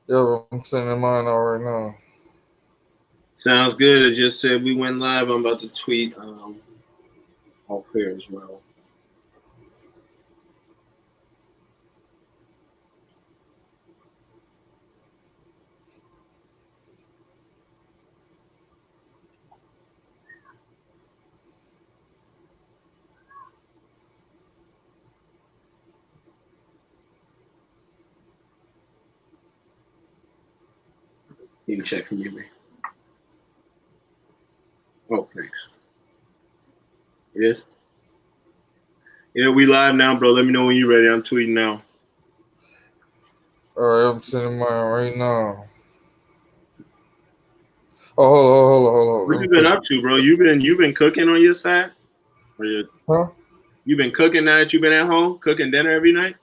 Yeah, I'm sending mine out right now. Sounds good. It just said we went live. I'm about to tweet off here as well. You can check for me, man. Oh, thanks. Yes. Yeah, we live now, bro. Let me know when you're ready. I'm tweeting now. All right, I'm sending mine right now. Oh, hold on. What Let you me been put. up to, bro? You been cooking on your side? Or Huh? you been cooking now that you've been at home, cooking dinner every night?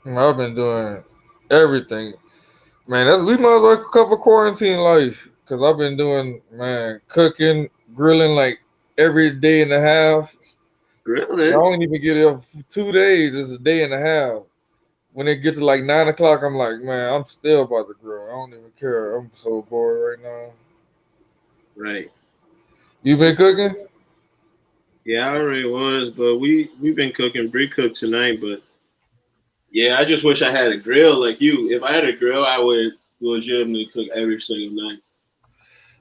I've been doing everything, man. We might as well cover quarantine life because I've been doing, man, cooking, grilling like every day and a half. I Grilling. don't even get it for 2 days. It's a day and a half. When it gets to like 9 o'clock, I'm like, man, I'm still about to grill. I don't even care. I'm so bored right now. Right. You been cooking? Yeah, I already was, but we've been cooking. Bree cooked tonight, but yeah, I just wish I had a grill like you. If I had a grill, I would legitimately cook every single night.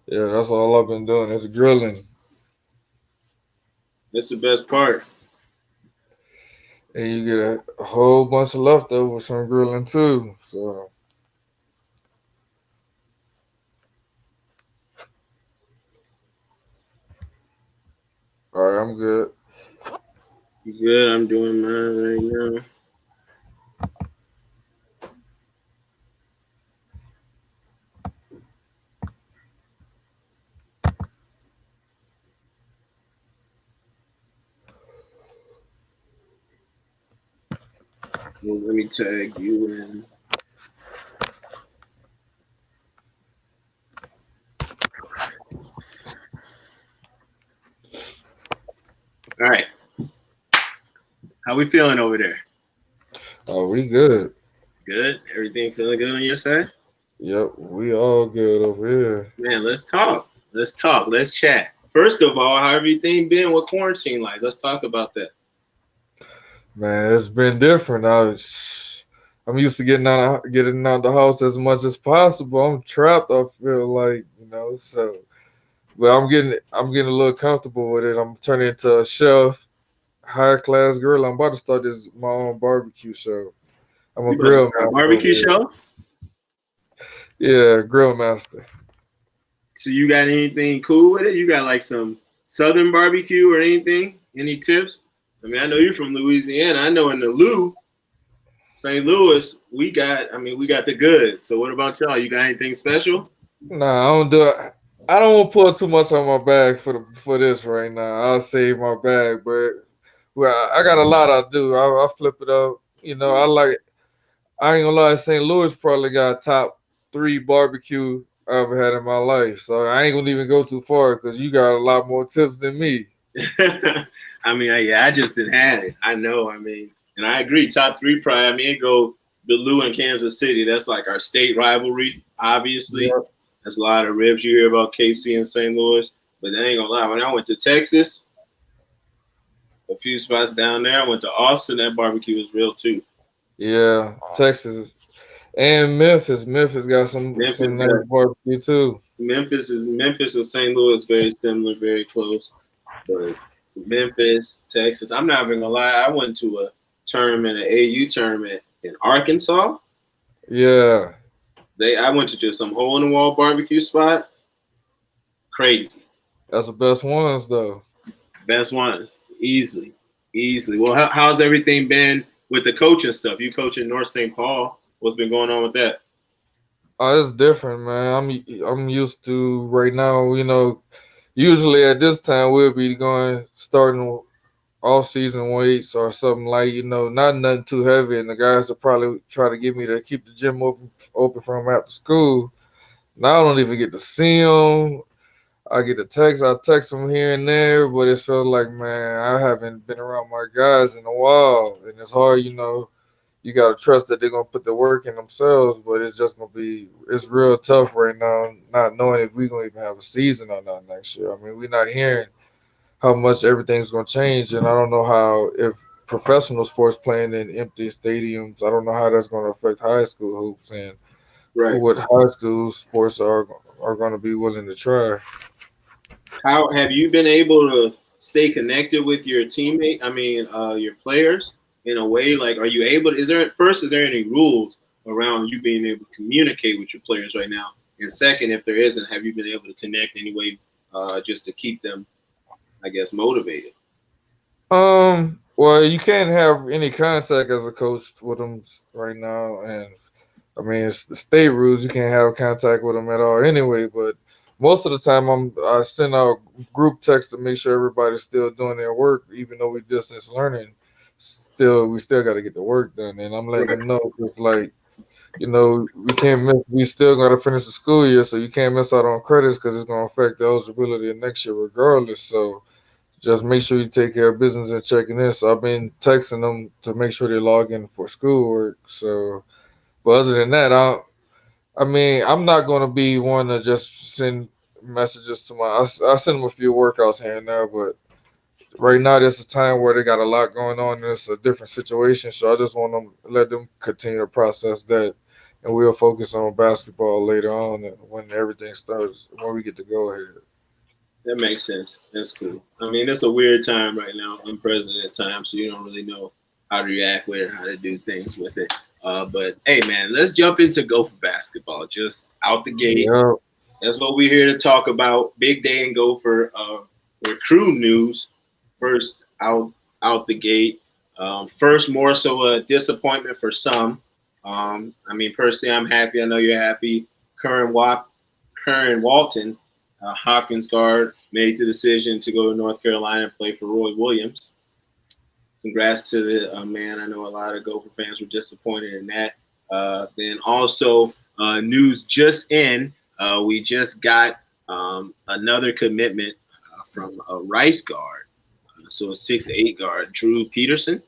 Yeah, that's all I've been doing is grilling. That's the best part. And you get a whole bunch of leftovers from grilling too. So, all right, I'm good. You good? I'm doing mine right now. Well, let me tag you in. All right. How we feeling over there? Oh, we good. Good. Everything feeling good on your side? Yep, we all good over here. Man, let's talk. Let's talk. Let's chat. First of all, how everything been with quarantine like? Let's talk about that. Man, it's been different. I'm used to getting out the house as much as possible. I'm trapped. I feel like so. But I'm getting a little comfortable with it. I'm turning into a chef, high class girl. I'm about to start my own barbecue show. I'm a You about to grill start a master over barbecue here. show? Yeah, grill master. So you got anything cool with it? You got like some southern barbecue or anything? Any tips? I mean, I know you're from Louisiana. I know in the Lou, St. Louis, we got the goods. So what about y'all? You got anything special? Nah, I don't do it. I don't want to pull too much on my bag for this right now. I'll save my bag, but well, I got a lot I do. I flip it up. I like. I ain't gonna lie. St. Louis probably got top three barbecue I ever had in my life. So I ain't gonna even go too far because you got a lot more tips than me. Yeah, I just didn't have it. I know. I mean, and I agree. Top three probably. I mean, it go the Lou and Kansas City. That's like our state rivalry. Obviously, Yeah, that's a lot of ribs you hear about KC and St. Louis. But I ain't gonna lie. When I went to Texas, a few spots down there, I went to Austin. That barbecue was real too. yeah. Texas and Memphis. Memphis got Memphis some nice got barbecue too. Memphis and St. Louis very similar, very close. But Memphis, Texas. I'm not even gonna lie. I went to a tournament, an AU tournament in Arkansas. Yeah, I went to just some hole in the wall barbecue spot. Crazy. that's the best ones though. Best ones. Easily. Easily. Well, how's everything been with the coaching stuff? You coaching North St. Paul. What's been going on with that? Oh, it's different, man. I'm used to right now. Usually at this time we'll be going starting off season weights or something like not nothing too heavy, and the guys will probably try to get me to keep the gym open from after school. Now I don't even get to see them. I get the text. I text them here and there, but it feels like, man, I haven't been around my guys in a while, and it's hard. you gotta trust that they're gonna put the work in themselves. But it's just gonna be it's real tough right now, not knowing if we're gonna even have a season or not next year. I mean, we're not hearing how much everything's gonna change, and I don't know how if professional sports playing in empty stadiums. I don't know how that's gonna affect high school hoops and Right. what high school sports are gonna be willing to try. How have you been able to stay connected with your teammate? I mean, your players in a way. Like, are you able? Is there first? Is there any rules around you being able to communicate with your players right now? And second, if there isn't, have you been able to connect anyway, just to keep them, I guess, motivated? Well, you can't have any contact as a coach with them right now, and I mean it's the state rules. You can't have contact with them at all anyway. But most of the time, I send out group text to make sure everybody's still doing their work, even though we distance learning. Still, we still got to get the work done, and I'm letting Right. them know it's like we can't miss. We still got to finish the school year, so you can't miss out on credits because it's going to affect the eligibility of next year regardless. So just make sure you take care of business and checking in. So I've been texting them to make sure they log in for schoolwork. So, but other than that, I mean, I'm not going to be one to just send messages to I send them a few workouts here and there, but right now there's a time where they got a lot going on and it's a different situation. So I just want them let them continue to process that, and we'll focus on basketball later on and when everything starts when we get to go ahead. That makes sense. That's cool. I mean, it's a weird time right now, unprecedented time, so you don't really know how to react with it, how to do things with it. But hey, man, let's jump into Gopher basketball. Just out the gate, Yeah, that's what we're here to talk about. Big day in Gopher recruit news. First out the gate. First, more so a disappointment for some. I mean, personally, I'm happy. I know you're happy. Curran Curran Walton, Hopkins guard, made the decision to go to North Carolina and play for Roy Williams. Congrats to the man. I know a lot of Gopher fans were disappointed in that. Then also, news just in. We just got another commitment from a Rice guard. So a 6'8" guard, Drew Peterson.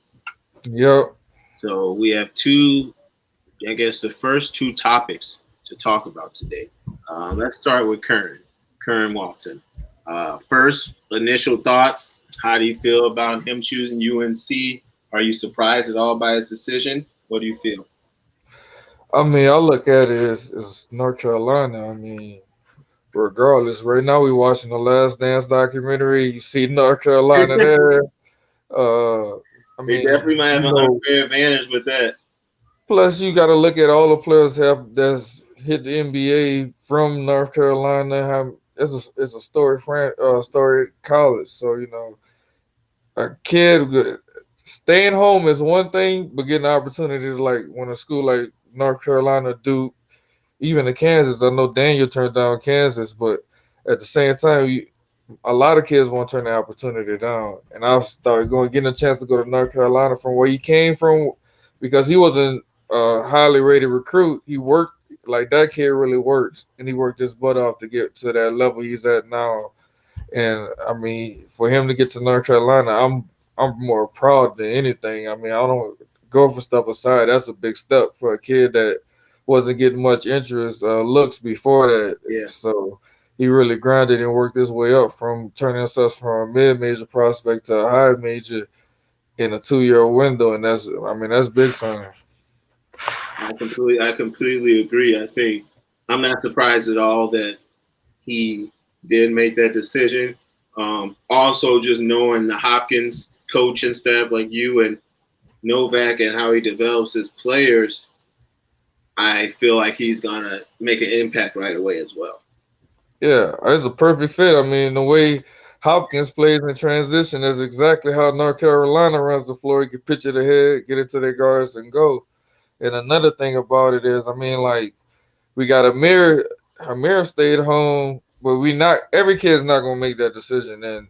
yep. So we have two, I guess, the first two topics to talk about today. Let's start with Curran Walton. First, initial thoughts. How do you feel about him choosing UNC? Are you surprised at all by his decision? What do you feel? I mean, I look at it as North Carolina. I mean, regardless, right now we watching the Last Dance documentary. You see North Carolina there. I They mean, definitely might have an unfair advantage with that. plus you got to look at all the players have that's hit the NBA from North Carolina. How it's a story college. So a staying home is one thing, but getting opportunities like when a school like North Carolina, Duke, even in Kansas. I know Daniel turned down Kansas, but at the same time, a lot of kids won't turn the opportunity down. And I've started getting a chance to go to North Carolina from where he came from because he wasn't a highly rated recruit. He worked like that kid really works, and he worked his butt off to get to that level he's at now. And I mean, for him to get to North Carolina, I'm more proud than anything. I mean, I don't go for stuff aside. That's a big step for a kid that wasn't getting much interest looks before that. Yeah. So he really grinded and worked his way up from turning himself from a mid-major prospect to a high major in a 2 year window, and that's big time. I completely agree. I think I'm not surprised at all that he did make that decision. Also, just knowing the Hopkins coaching staff like you and Novak and how he develops his players, I feel like he's gonna make an impact right away as well. Yeah, it's a perfect fit. I mean, the way Hopkins plays in transition is exactly how North Carolina runs the floor. You can pitch it ahead, get it to their guards, and go. And another thing about it is, I mean, like we got Amir. Amir stayed home, but we not every kid's not gonna make that decision. And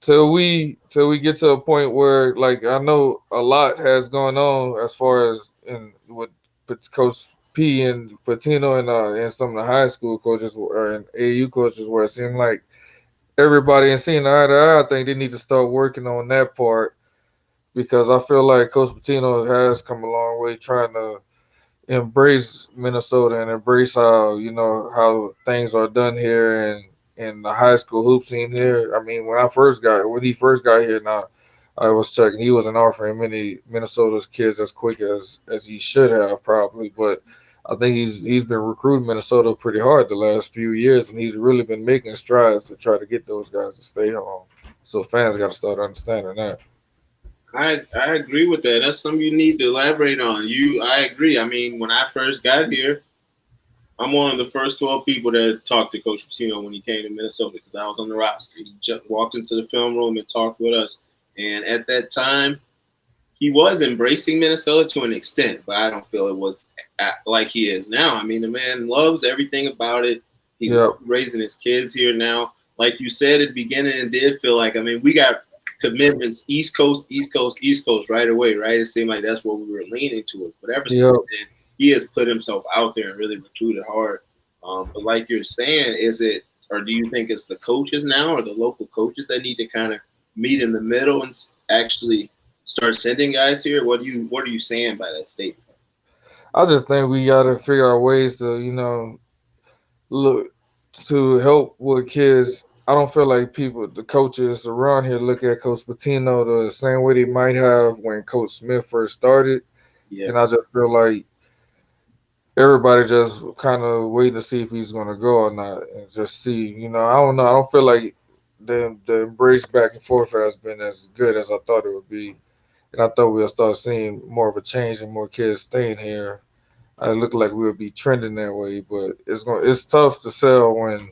till we get to a point where, like, I know a lot has gone on as far as in with Coach P and Patino and some of the high school coaches or and AU coaches, where it seemed like everybody and seeing eye to eye. I think they need to start working on that part because I feel like Coach Patino has come a long way trying to embrace Minnesota and embrace how how things are done here and in the high school hoop scene here. I mean, when he first got here, now I was checking, he wasn't offering many Minnesota's kids as quick as he should have probably, but I think he's been recruiting Minnesota pretty hard the last few years, and he's really been making strides to try to get those guys to stay home. So fans got to start understanding that. I agree with that. That's something you need to elaborate on. I agree. I mean, when I first got here, I'm one of the first 12 people that talked to Coach Pitino when he came to Minnesota because I was on the roster. He just walked into the film room and talked with us. And at that time, he was embracing Minnesota to an extent, but I don't feel it was like he is now. I mean, the man loves everything about it. He Yep. loves raising his kids here now. Like you said at the beginning, it did feel like, I mean, we got commitments East Coast, East Coast, East Coast right away, right? It seemed like that's what we were leaning towards. But ever since Yep. then, he has put himself out there and really recruited hard. But like you're saying, is it, or do you think it's the coaches now or the local coaches that need to kind of meet in the middle and actually start sending guys here? What are you saying by that statement? I just think we got to figure out ways to look to help with kids. I don't feel like the coaches around here look at Coach Patino the same way they might have when Coach Smith first started. Yeah, And I just feel like everybody just kind of waiting to see if he's going to go or not and just see. I don't know. I don't feel like the embrace back and forth has been as good as I thought it would be. And I thought we'll start seeing more of a change and more kids staying here. It looked like we'll be trending that way, but it's tough to sell when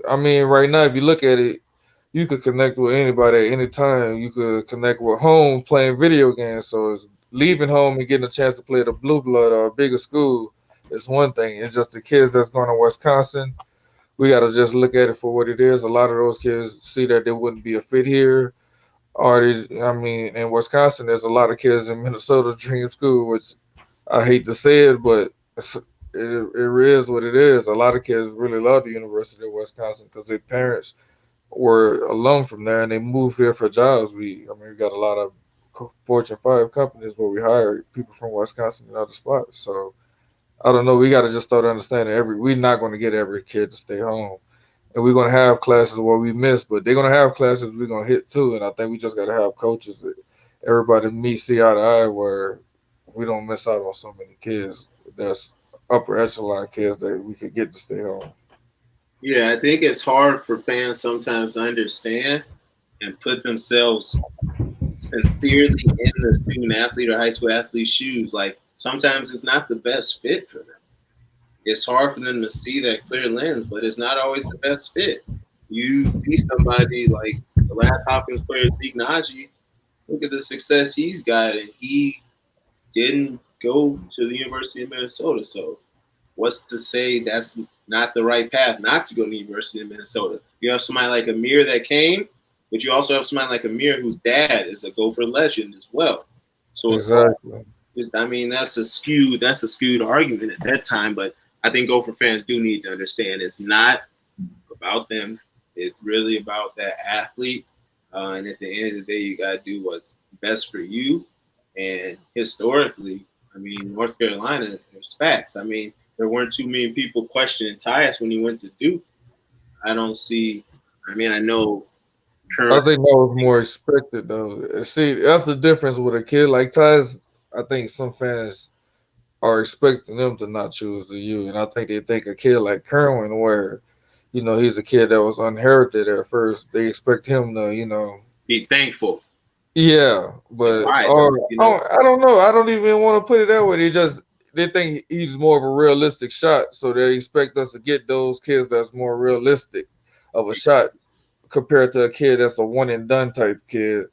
I mean right now if you look at it, you could connect with anybody at any time. You could connect with home playing video games. So it's leaving home and getting a chance to play at a blue blood or a bigger school is one thing. It's just the kids that's going to Wisconsin. We got to just look at it for what it is. A lot of those kids see that they wouldn't be a fit here. Or I mean, in Wisconsin, there's a lot of kids in Minnesota Dream School, which I hate to say it, but it is what it is. A lot of kids really love the University of Wisconsin because their parents were alum from there and they moved here for jobs. I mean, we got a lot of Fortune 5 companies where we hire people from Wisconsin and other spots. So I don't know. We got to just start understanding we're not going to get every kid to stay home. And we're going to have classes where we miss, but they're going to have classes we're going to hit too. And I think we just got to have coaches that everybody meet, see eye to eye, where we don't miss out on so many kids. There's upper echelon kids that we could get to stay home. yeah. I think it's hard for fans sometimes to understand and put themselves sincerely in the student athlete or high school athlete's shoes. Like sometimes it's not the best fit for them. It's hard for them to see that clear lens, but it's not always the best fit. You see somebody like the last Hopkins player, Zeke Naji, look at the success he's got, and he didn't go to the University of Minnesota. So what's to say that's not the right path not to go to the University of Minnesota? You have somebody like Amir that came, but you also have somebody like Amir whose dad is a Gopher legend as well. So it's all, Exactly. I mean, that's a skewed argument at that time, but I think Gopher fans do need to understand it's not about them. It's really about that athlete. And at the end of the day, you got to do what's best for you. And historically, I mean, North Carolina, there's facts. I mean, there weren't too many people questioning Tyus when he went to Duke. I don't see. I mean, I know I current. think that was more expected though. See, that's the difference with a kid like Ty's. I think some fans are expecting them to not choose the U, and I think they think a kid like Kerwin, where he's a kid that was inherited at first, they expect him to Be thankful. yeah, Like, but why though? or I don't know. I don't even want to put it that way. They think he's more of a realistic shot, so they expect us to get those kids that's more realistic of a shot compared to a kid that's a one and done type kid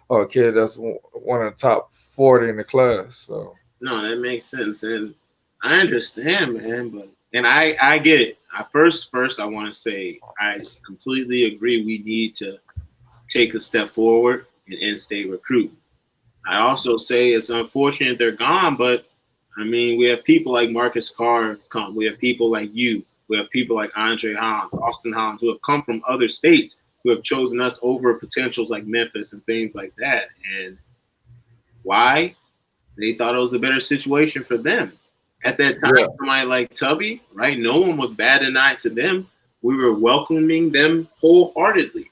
or a kid that's one of the top 40 in the class. So No, that makes sense, and I understand, man. But and I get it. First I want to say I completely agree. We need to take a step forward and in-state recruit. I also say it's unfortunate they're gone, but I mean we have people like Marcus Carr have come. We have people like you. We have people like Andre Hans, Austin Hans, who have come from other states who have chosen us over potentials like Memphis and things like that. And why? They thought it was a better situation for them. At that time, Yeah. somebody like Tubby, right? No one was bad an eye to them. We were welcoming them wholeheartedly.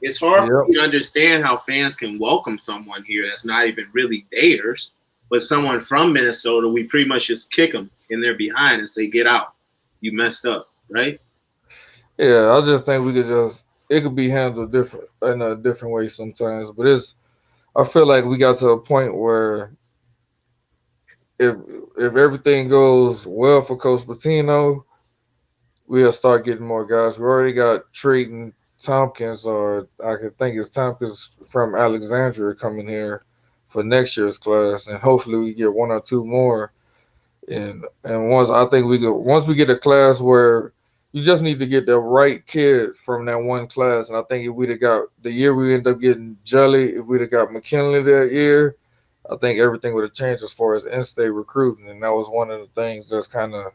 It's hard for Yep. me to understand how fans can welcome someone here that's not even really theirs, but someone from Minnesota, we pretty much just kick them in their behind and say, "Get out, you messed up," right? Yeah. I just think we could just it could be handled different in a different way sometimes. But it's I feel like we got to a point where if if everything goes well for Coach Patino, we'll start getting more guys. We already got Trayton Tompkins, or I could think it's Tompkins from Alexandria coming here for next year's class, and hopefully we get one or two more. And once I think once we get a class where you just need to get the right kid from that one class, and I think if we'd have got the year we end up getting Jelly, if we'd have got McKinley that year, I think everything would have changed as far as in-state recruiting, and that was one of the things that's kind of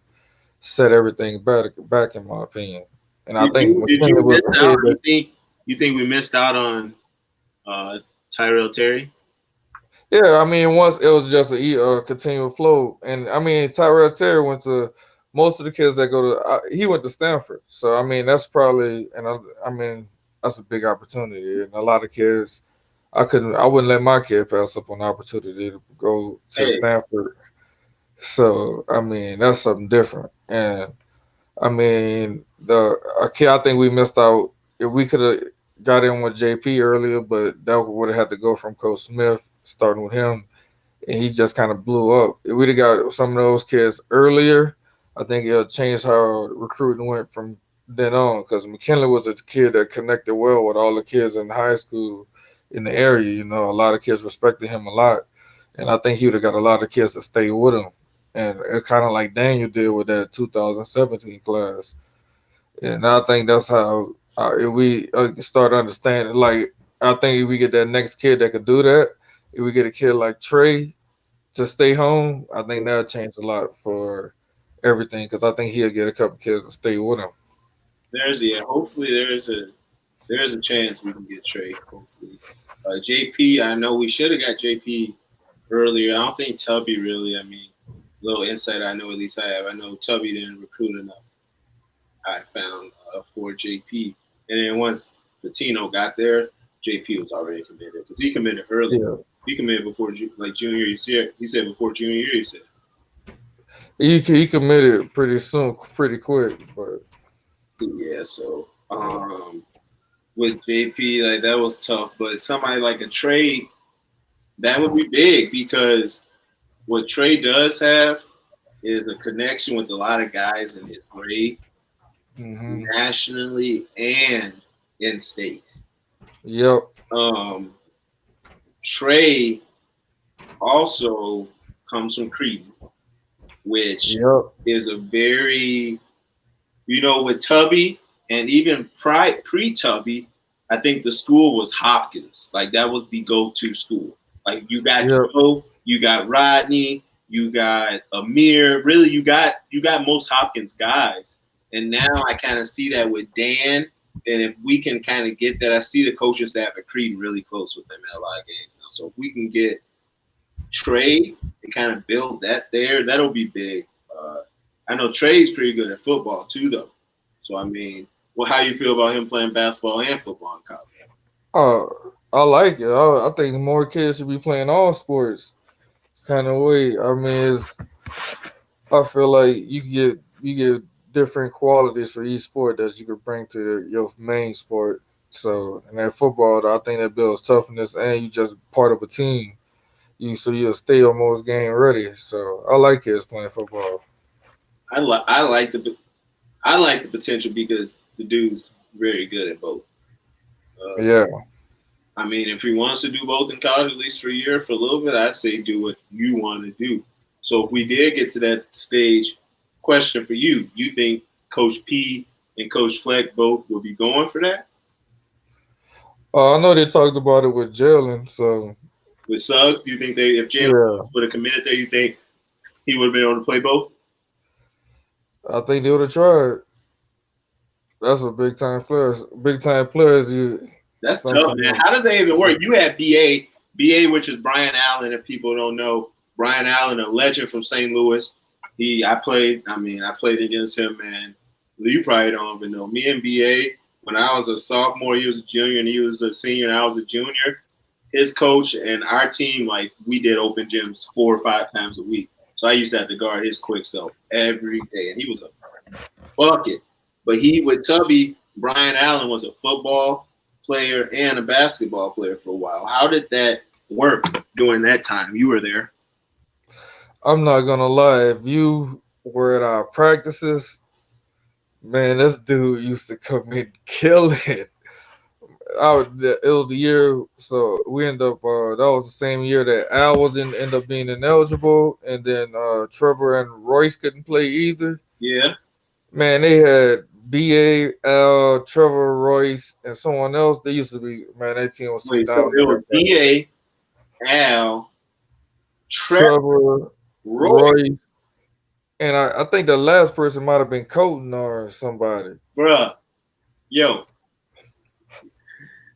set everything back in my opinion. And I think Did McKinley you was miss a out? kid that You think we missed out on uh, Tyrell Terry? yeah, I mean once it was just a continual flow, and I mean Tyrell Terry went to most of the kids that go to he went to Stanford, so I mean that's probably I mean that's a big opportunity, and a lot of kids I wouldn't let my kid pass up on the opportunity to go to Hey, Stanford. So I mean that's something different, and I mean, I think we missed out. If we could have got in with JP earlier, but that would have had to go from Coach Smith, starting with him, and he just kind of blew up. If we'd have got some of those kids earlier, I think it'll change how recruiting went from then on. Because McKinley was a kid that connected well with all the kids in high school in the area. You know, a lot of kids respected him a lot, and I think he would have got a lot of kids to stay with him. And it kind of like Daniel did with that 2017 class, and I think that's how if we start understanding, like I think if we get that next kid that could do that, if we get a kid like Trey to stay home, I think that'll change a lot for everything because I think he'll get a couple kids to stay with him. hopefully there's a chance we can get Trey. Hopefully, JP. I know we should have got JP earlier. I don't think Tubby really. I mean, little insight I know at least I have. I know Tubby didn't recruit enough. I found for JP, and then once Patino got there, JP was already committed because he committed early. Yeah, He committed before like junior year. He said before junior year. He said, he committed pretty soon, pretty quick, but yeah. So with JP, like that was tough. But somebody like a Trey, that would be big because what Trey does have is a connection with a lot of guys in his grade, hmm nationally and in state. yep, Um, Trey also comes from Cretan, which yep, is a very, with Tubby and even pre Tubby, I think the school was Hopkins. Like that was the go to school. Like you got yep. Joe, you got Rodney, you got Amir. Really, you got most Hopkins guys. And now I kind of see that with Dan. And if we can kind of get that, I see the coaching staff at Cretan really close with them in a lot of games now. So if we can get Trey and kind of build that there, that'll be big. I know Trey's pretty good at football too, though. So I mean, well, how you feel about him playing basketball and football in college? Uh, I like it. I think more kids should be playing all sports. It's kind of way. I mean, I feel like you get different qualities for each sport that you could bring to your main sport. So, in that football, I think that builds toughness, and you just part of a team. You'll stay almost game ready. So, I like kids playing football. I like the potential because the dude's very good at both. Uh, Yeah. I mean, if he wants to do both in college, at least for a year, for a little bit, I say do what you want to do. So if we did get to that stage, question for you: you think Coach P and Coach Fleck both will be going for that I know they talked about it with Jalen. So, with Suggs? Do you think they, if Jalen yeah, Suggs would have committed there, you think he would have been able to play both? I think they would have tried. That's a big time players. Big time players. You That's tough, man. sometimes. How does that even work? You had BA, which is Brian Allen. If people don't know, Brian Allen, a legend from St. Louis. I played against him, man. You probably don't even know. Me and BA, when I was a sophomore, he was a junior, and he was a senior, and I was a junior. His coach and our team, like, we did open gyms 4 or 5 times a week. So I used to have to guard his quick self every day, and he was a bucket. But he with Tubby, Brian Allen was a football player and a basketball player for a while. How did that work during that time? You were there. I'm not gonna lie. If you were at our practices, man, this dude used to come in killing. It was the year, so we ended up. That was the same year that Al was in, end up being ineligible, and then Trevor and Royce couldn't play either. Yeah. Man, they had BA, Al, Trevor, Royce, and someone else. They used to be, man, that team was so Wait, so it was dominant. DA, Al, Trevor, Trevor, Roy, Royce, and I think the last person might have been Colton or somebody. bruh. Yo,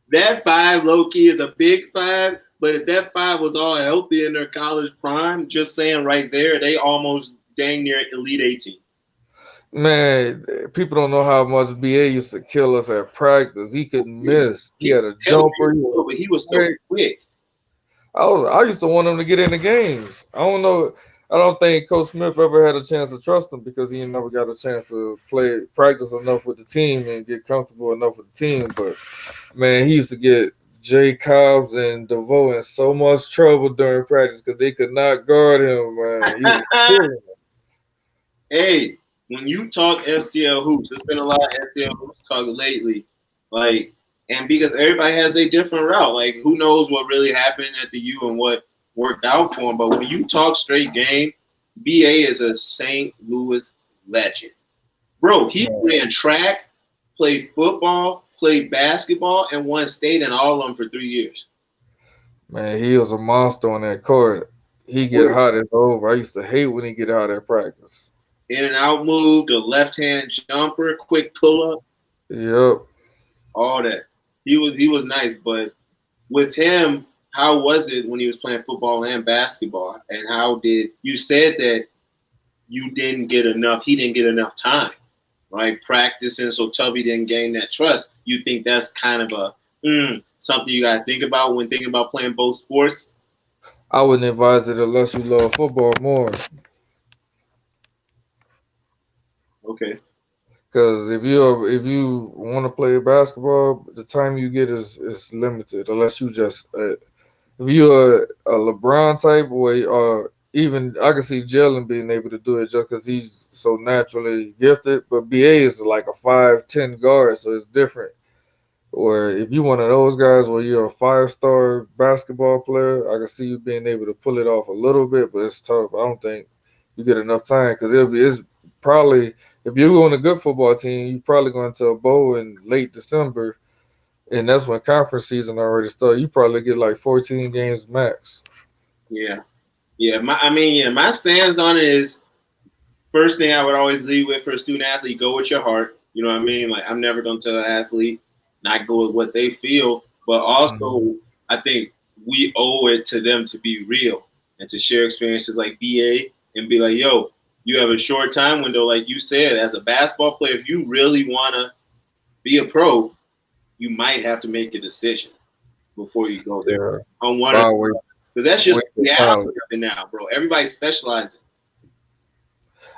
that five low key is a big five, but if that five was all healthy in their college prime, just saying right there, they almost dang near Elite 18. Man, people don't know how much BA used to kill us at practice. He couldn't miss. He He had a killed jumper. He was but he was so quick. quick. I used to want him to get in the games. I don't know. I don't think Coach Smith ever had a chance to trust him because he never got a chance to play practice enough with the team and get comfortable enough with the team. But man, he used to get Jay Cobbs and DeVoe in so much trouble during practice because they could not guard him. Man, he was killing. Hey, when you talk STL hoops, there's been a lot of STL hoops talk lately. Like, and because everybody has a different route, like who knows what really happened at the U and what worked out for him. But when you talk straight game, BA is a St. Louis legend. Bro, he Man, ran track, played football, played basketball, and won state in all of them for 3 years. man, he was a monster on that court. He get hot as over. I used to hate when he get hot at practice. In and out move, the left hand jumper, quick pull up, Yep. all that. He was nice, but with him, how was it when he was playing football and basketball? And how did you said that you didn't get enough? He didn't get enough time, right? Practicing, so Tubby didn't gain that trust. You think that's kind of something you got to think about when thinking about playing both sports? I wouldn't advise it unless you love football more. Okay. Because if you want to play basketball, the time you get is limited. Unless you just if you're a LeBron type boy, or even I can see Jalen being able to do it just because he's so naturally gifted. But BA is like a 5'10" guard, so it's different. Or if you one of those guys where you're a 5-star basketball player, I can see you being able to pull it off a little bit, but it's tough. I don't think you get enough time because it's probably if you're on a good football team, you probably going to a bowl in late December, and that's when conference season already started. You probably get like 14 games max. Yeah. Yeah. My stance on it is first thing I would always lead with for a student athlete, go with your heart. You know what I mean? Like I'm never gonna tell an athlete not go with what they feel, but Mhm. also I think we owe it to them to be real and to share experiences like BA and be like, yo, you have a short time window, like you said, as a basketball player, if you really wanna be a pro, you might have to make a decision before you go there. Yeah, On one of I'll wait, because that's just wait till reality college. of it now, bro. Everybody's specializing.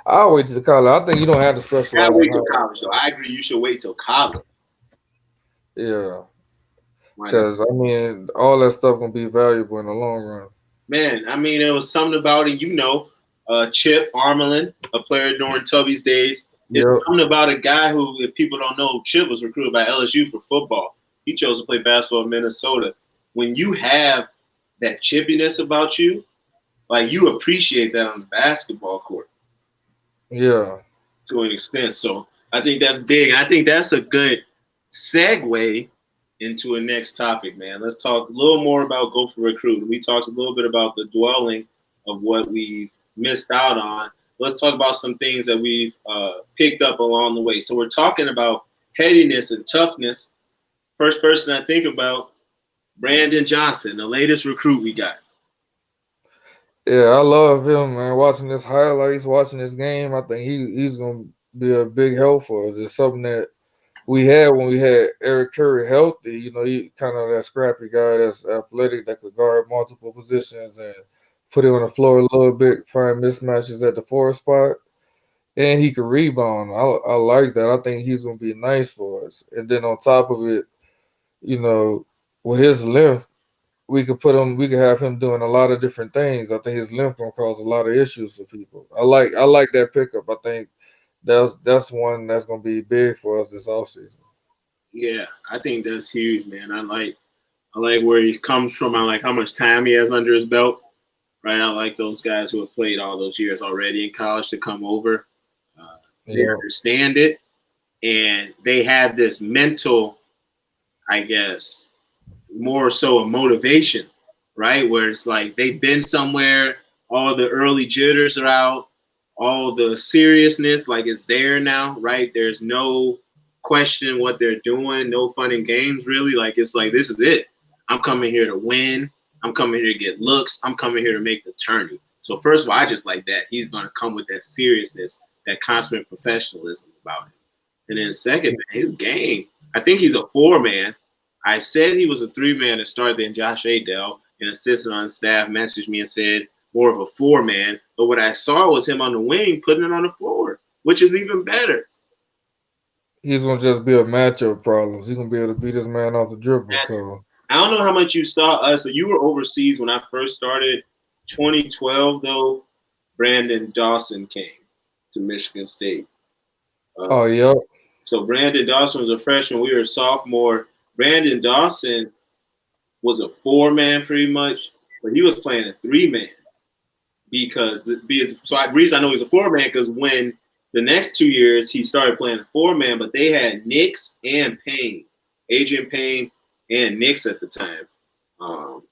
I'll wait till college. I think you don't have to I specialize in wait till high college, though. school. I agree. You should wait till college. Yeah, Why not? because I mean, all that stuff gonna be valuable in the long run. Man, I mean, there was something about it. Chip Armelin, a player during Tubby's days. It's Yep. something about a guy who, if people don't know, Chip was recruited by LSU for football. He chose to play basketball in Minnesota. When you have that chippiness about you, like you appreciate that on the basketball court Yeah. to an extent. So I think that's big. And I think that's a good segue into a next topic, man. Let's talk a little more about Gopher Recruit. We talked a little bit about the dwelling of what we've missed out on. Let's talk about some things that we've picked up along the way. So we're talking about headiness and toughness. First person I think about, Brandon Johnson, the latest recruit we got. Yeah, I love him, man. Watching his highlights, watching his game, I think he's gonna be a big help for us. It's something that we had when we had Eric Curry healthy. You know, he kind of that scrappy guy that's athletic that could guard multiple positions and put it on the floor a little bit, find mismatches at the four spot, and he could rebound. I like that. I think he's gonna be nice for us. And then on top of it, you know, with his length, we could put him. We could have him doing a lot of different things. I think his length gonna cause a lot of issues for people. I like that pickup. I think that's one that's gonna be big for us this offseason. Yeah, I think that's huge, man. I like where he comes from. I like how much time he has under his belt. Right, I like those guys who have played all those years already in college to come over. Uh, they Yeah, understand it, and they have this mental, I guess, more so a motivation, right? Where it's like they've been somewhere, all the early jitters are out, all the seriousness, like it's there now, right? There's no question what they're doing, no fun and games really. Like it's like this is it. I'm coming here to win. I'm coming here to get looks. I'm coming here to make the tourney. So first of all, I just like that. He's gonna come with that seriousness, that consummate professionalism about him. And then second, man, his game. I think he's a four man. I said he was a three man to start, then Josh Adell, an assistant on staff, messaged me and said more of a four man. But what I saw was him on the wing putting it on the floor, which is even better. he's gonna just be a matchup problems. He's gonna be able to beat his man off the dribble. So I don't know how much you saw us. So you were overseas when I first started. 2012, though, Brandon Dawson came to Michigan State. Uh, oh yep. so Brandon Dawson was a freshman. We were a sophomore. Brandon Dawson was a four man pretty much, but he was playing a three man the reason I know he's a four man because when the next 2 years he started playing a four man, but they had Nix and Payne, Adrian Payne and Nix at the time.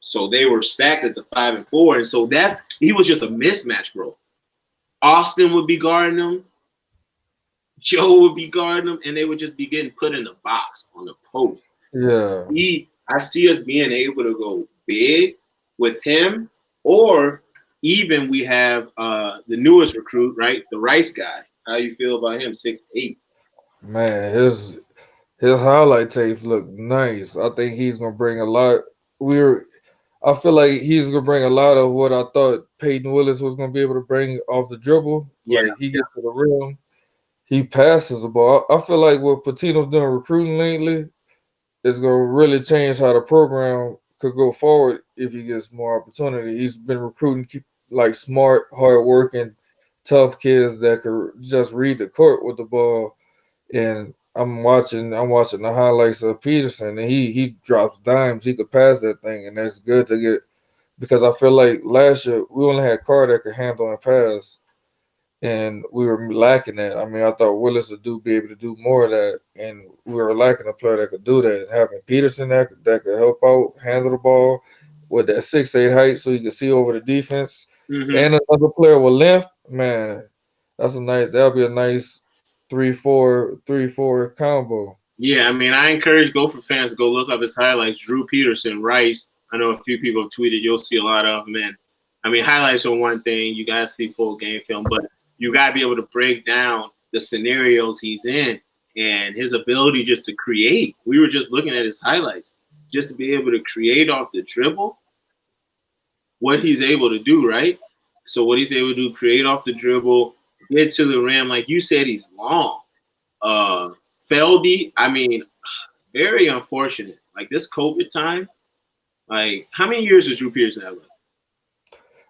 So they were stacked at the 5 and 4, and so he was just a mismatch, bro. Austin would be guarding him, Joe would be guarding him, and they would just be getting put in the box on the post. Yeah. I see us being able to go big with him, or even we have the newest recruit, right? The Rice guy. How you feel about him? 6'8". Man, his highlight tapes look nice. I think he's gonna bring a lot. We're I feel like he's gonna bring a lot of what I thought Peyton Willis was gonna be able to bring off the dribble. Yeah, Like he gets to the rim, he passes the ball. I feel like what Patino's doing recruiting lately is gonna really change how the program could go forward if he gets more opportunity. He's been recruiting like smart, hardworking, tough kids that could just read the court with the ball. And I'm watching the highlights of Peterson, and he drops dimes. He could pass that thing, and that's good to get because I feel like last year we only had Carr that could handle and pass, and we were lacking that. I mean, I thought Willis would be able to do more of that, and we were lacking a player that could do that. Having Peterson that could help out, handle the ball with that 6'8" height, so you can see over the defense, mm-hmm. and another player with length. Man, that'll be a nice 3-4 combo. Yeah. I mean, I encourage Gopher fans to go look up his highlights. Drew Peterson, Rice. I know a few people have tweeted. You'll see a lot of them. And I mean, highlights are one thing. You gotta see full game film, but you gotta be able to break down the scenarios he's in and his ability just to create. We were just looking at his highlights, just to be able to create off the dribble. What he's able to do, right? So what he's able to do, create off the dribble, get to the rim. Like you said, he's long. Uh, Feldy, I mean, very unfortunate. Like this COVID time, like how many years does Drew Pearson have left?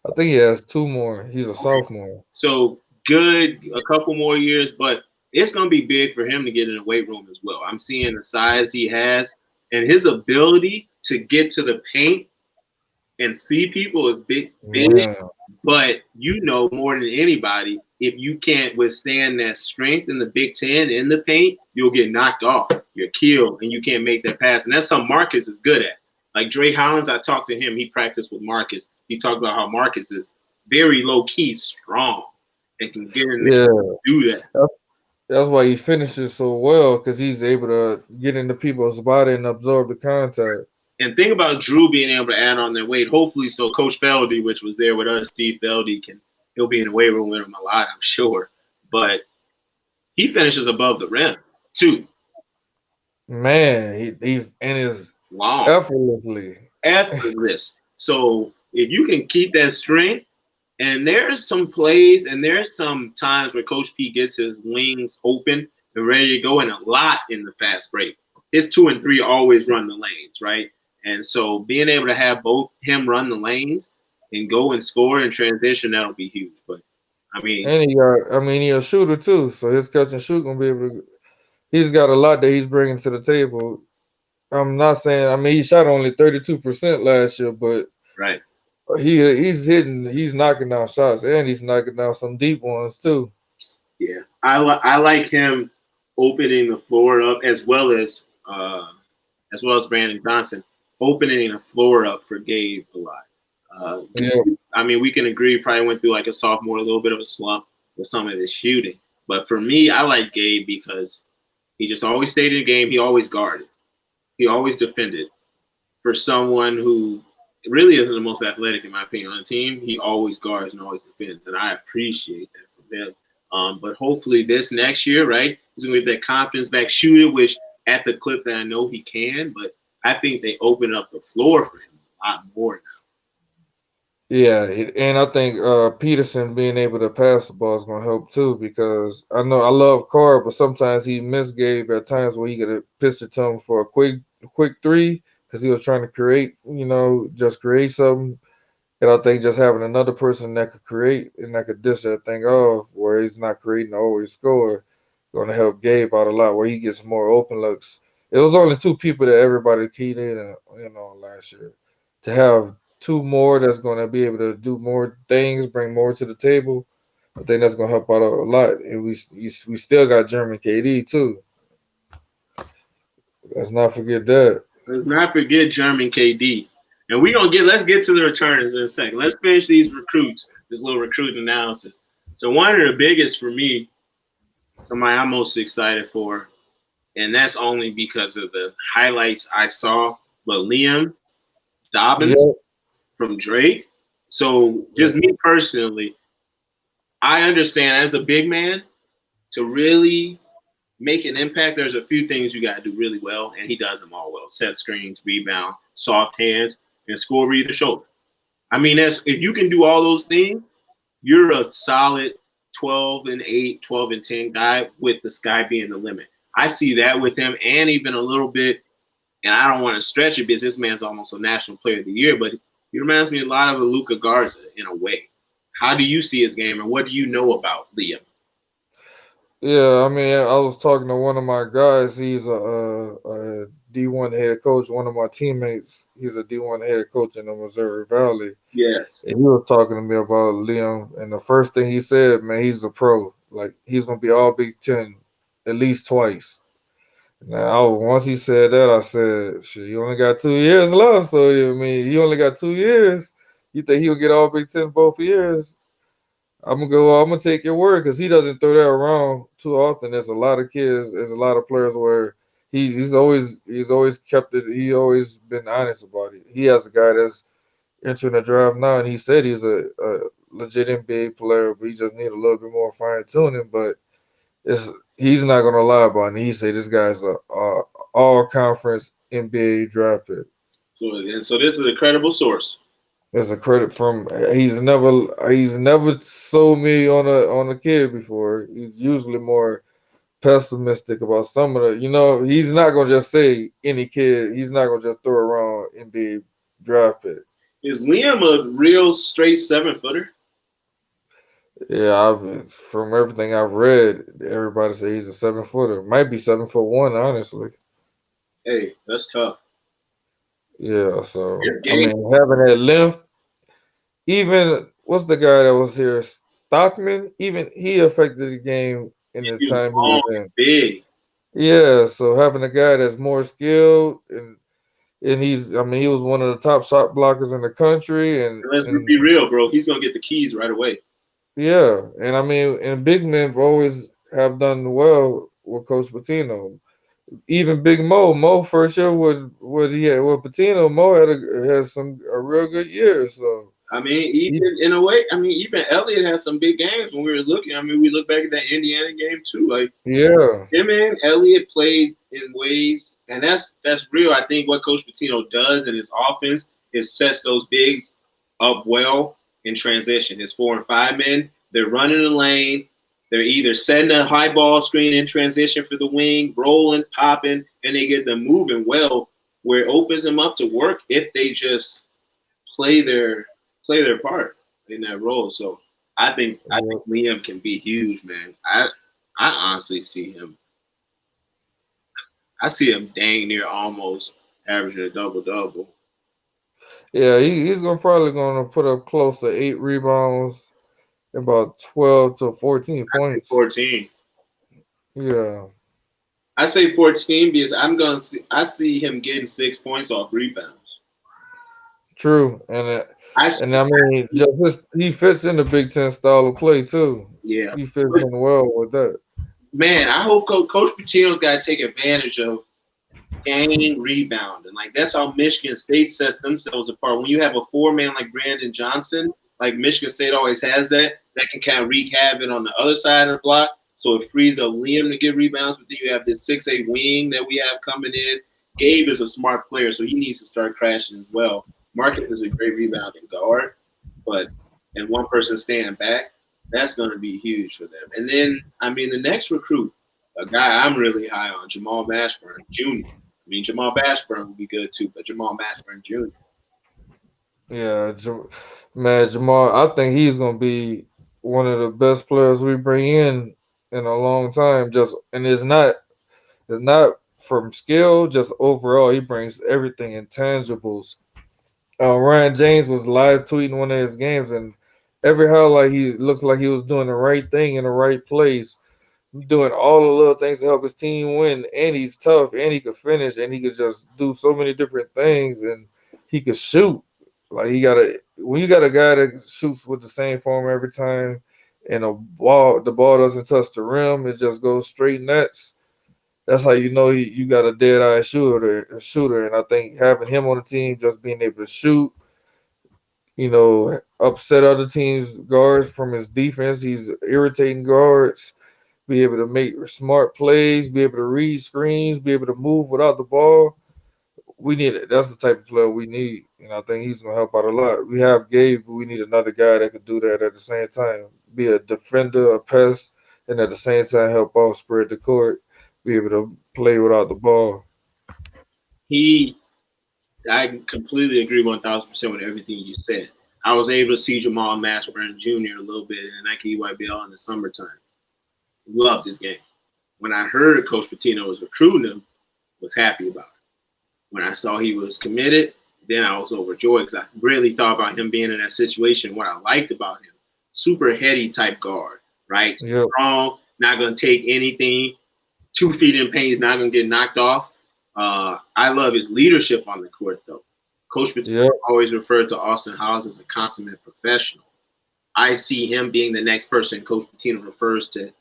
I think he has two more. He's a Okay. sophomore. So good, a couple more years, but it's gonna be big for him to get in the weight room as well. I'm seeing the size he has and his ability to get to the paint and see people is big. Man, But you know more than anybody, if you can't withstand that strength in the Big Ten in the paint, you'll get knocked off. You're killed, and you can't make that pass. And that's something Marcus is good at. Like Dre Hollins, I talked to him. He practiced with Marcus. He talked about how Marcus is very low key, strong, and can get in there yeah. and do that. That's why he finishes so well because he's able to get into people's body and absorb the contact. And think about Drew being able to add on that weight. Hopefully, so Coach Feldy, which was there with us, Steve Feldy, he'll be in the weight room with him a lot, I'm sure. But he finishes above the rim too. Man, he and is Long, effortlessly. effortless. So if you can keep that strength, and there's some plays and there's some times where Coach P gets his wings open and ready to go, and a lot in the fast break. His 2 and 3 always run the lanes, right? And so being able to have both him run the lanes and go and score in transition, that'll be huge. But I mean, And he got, I mean, he's a shooter too, so his catch and shoot gonna be able to. He's got a lot that he's bringing to the table. I'm not saying, I mean, he shot only 32% last year, but right. he's knocking down shots, and he's knocking down some deep ones too. Yeah, I like him opening the floor up as well as Brandon Johnson opening the floor up for Gabe a lot. Yeah, I mean, we can agree probably went through like a sophomore, a little bit of a slump with some of his shooting. But for me, I like Gabe because he just always stayed in the game. He always guarded. He always defended. For someone who really isn't the most athletic, in my opinion, on the team, he always guards and always defends, and I appreciate that from him. But hopefully, this next year, right, he's gonna get that confidence back, shoot it, which at the clip that I know he can. But I think they open up the floor for him a lot more now. yeah, and I think Peterson being able to pass the ball is gonna help too because I know I love Carr, but sometimes he missed Gabe at times where he could have pitched it to him for a quick three because he was trying to create, just create something. And I think just having another person that could create and that could dish that thing off where he's not creating to always score, going to help Gabe out a lot where he gets more open looks. It was only two people that everybody keyed in, last year. To have two more that's going to be able to do more things, bring more to the table, I think that's going to help out a lot. And we still got German KD too. Let's not forget that. Let's not forget German KD. And let's get to the returners in a second. Let's finish these recruits, this little recruit analysis. So one of the biggest for me, somebody I'm most excited for, and that's only because of the highlights I saw, but Liam Dobbins Yeah, from Drake. So just me personally, I understand as a big man to really make an impact, there's a few things you got to do really well, and he does them all well. Set screens, rebound, soft hands, and score over the shoulder. I mean, if you can do all those things, you're a solid 12 and 8, 12 and 10 guy with the sky being the limit. I see that with him, and even a little bit, and I don't want to stretch it because this man's almost a national player of the year, but he reminds me a lot of a Luka Garza in a way. How do you see his game, and what do you know about Liam? Yeah, I mean, I was talking to one of my guys. He's a D1 head coach. One of my teammates, he's a D1 head coach in the Missouri Valley. Yes. And he was talking to me about Liam. And the first thing he said, man, he's a pro. Like, he's going to be all Big Ten at least twice. Now, once he said that, I said, shit, you only got 2 years left. So, I mean, you only got 2 years. You think he'll get all Big Ten both years? I'm gonna go. I'm gonna take your word because he doesn't throw that around too often. There's a lot of kids. There's a lot of players where he's always kept it. He always been honest about it. He has a guy that's entering the draft now, and he said he's a legit NBA player, but he just need a little bit more fine tuning. But he's not gonna lie about it. He said this guy's a all conference NBA draft pick. So this is a credible source. There's a credit from he's never sold me on a kid before. He's usually more pessimistic about some of the he's not gonna just say any kid, he's not gonna just throw around NBA draft pick. Is Liam a real straight 7-footer? Yeah, I've from everything I've read, everybody say he's a 7 footer. Might be 7'1", honestly. Hey, that's tough. Yeah, so His I game mean having that length, even what's the guy that was here? Stockman, even he affected the game in the is time he was long and in. big. Yeah, so having a guy that's more skilled and he was one of the top shot blockers in the country and Let's and be real, bro. He's gonna get the keys right away. yeah, and I mean and big men have always have done well with Coach Patino. Even Big Mo first year with Patino, Mo had some a real good year. So I mean, he, even in a way, I mean, even Elliott had some big games when we were looking. I mean, we look back at that Indiana game too. Like yeah, him and Elliott played in ways, and that's real. I think what Coach Pitino does in his offense is sets those bigs up well in transition. His 4 and 5 men, they're running the lane. They're either setting a high ball screen in transition for the wing, rolling, popping, and they get them moving well, where it opens them up to work if they just play their play their part in that role. So I think Liam can be huge, man. I honestly see him. I see him dang near almost averaging a double double. yeah, he's gonna put up close to 8 rebounds, about 12 to 14 I say points. 14. Yeah, I say 14 because I see him getting 6 points off rebounds. true, I see, and I mean, he fits in the Big Ten style of play too. yeah. He fits in well with that. Man, I hope Coach Pitino's got to take advantage of gang rebounding. Like that's how Michigan State sets themselves apart. When you have a 4 man like Brandon Johnson, like Michigan State always has that can kind of wreak havoc on the other side of the block. So it frees up Liam to get rebounds. But then you have this 6'8" wing that we have coming in. Gabe is a smart player, so he needs to start crashing as well. Marcus is a great rebounding guard, but and one person staying back, that's going to be huge for them. And then, I mean, the next recruit, a guy I'm really high on, Jamal Mashburn Jr. I mean, Jamal Mashburn would be good too, but Jamal Mashburn Jr. Yeah, man, Jamal, I think he's gonna be one of the best players we bring in a long time. Just and it's not from skill, just overall. He brings everything intangibles. Ryan James was live tweeting one of his games, and every highlight he looks like he was doing the right thing in the right place, doing all the little things to help his team win. And he's tough, and he could finish, and he could just do so many different things, and he could shoot. Like when you got a guy that shoots with the same form every time, and the ball doesn't touch the rim, it just goes straight nets. That's how you know you got a dead eye shooter, and I think having him on the team, just being able to shoot, upset other teams' guards from his defense. He's irritating guards, be able to make smart plays, be able to read screens, be able to move without the ball. We need it. That's the type of player we need, and I think he's gonna help out a lot. We have Gabe, but we need another guy that could do that at the same time. Be a defender, a pest, and at the same time help out spread the court, be able to play without the ball. He, I completely agree 1,000% with everything you said. I was able to see Jamal Mashburn Jr. a little bit in Nike EYBL in the summertime. Loved this game. When I heard Coach Pitino was recruiting him, was happy about it. When I saw he was committed, then I was overjoyed because I really thought about him being in that situation. What I liked about him, super heady type guard, right? Yep, Strong, not going to take anything. 2 feet in pain, he's not going to get knocked off. I love his leadership on the court, though. Coach Pitino yep, always referred to Austin Howes as a consummate professional. I see him being the next person Coach Pitino refers to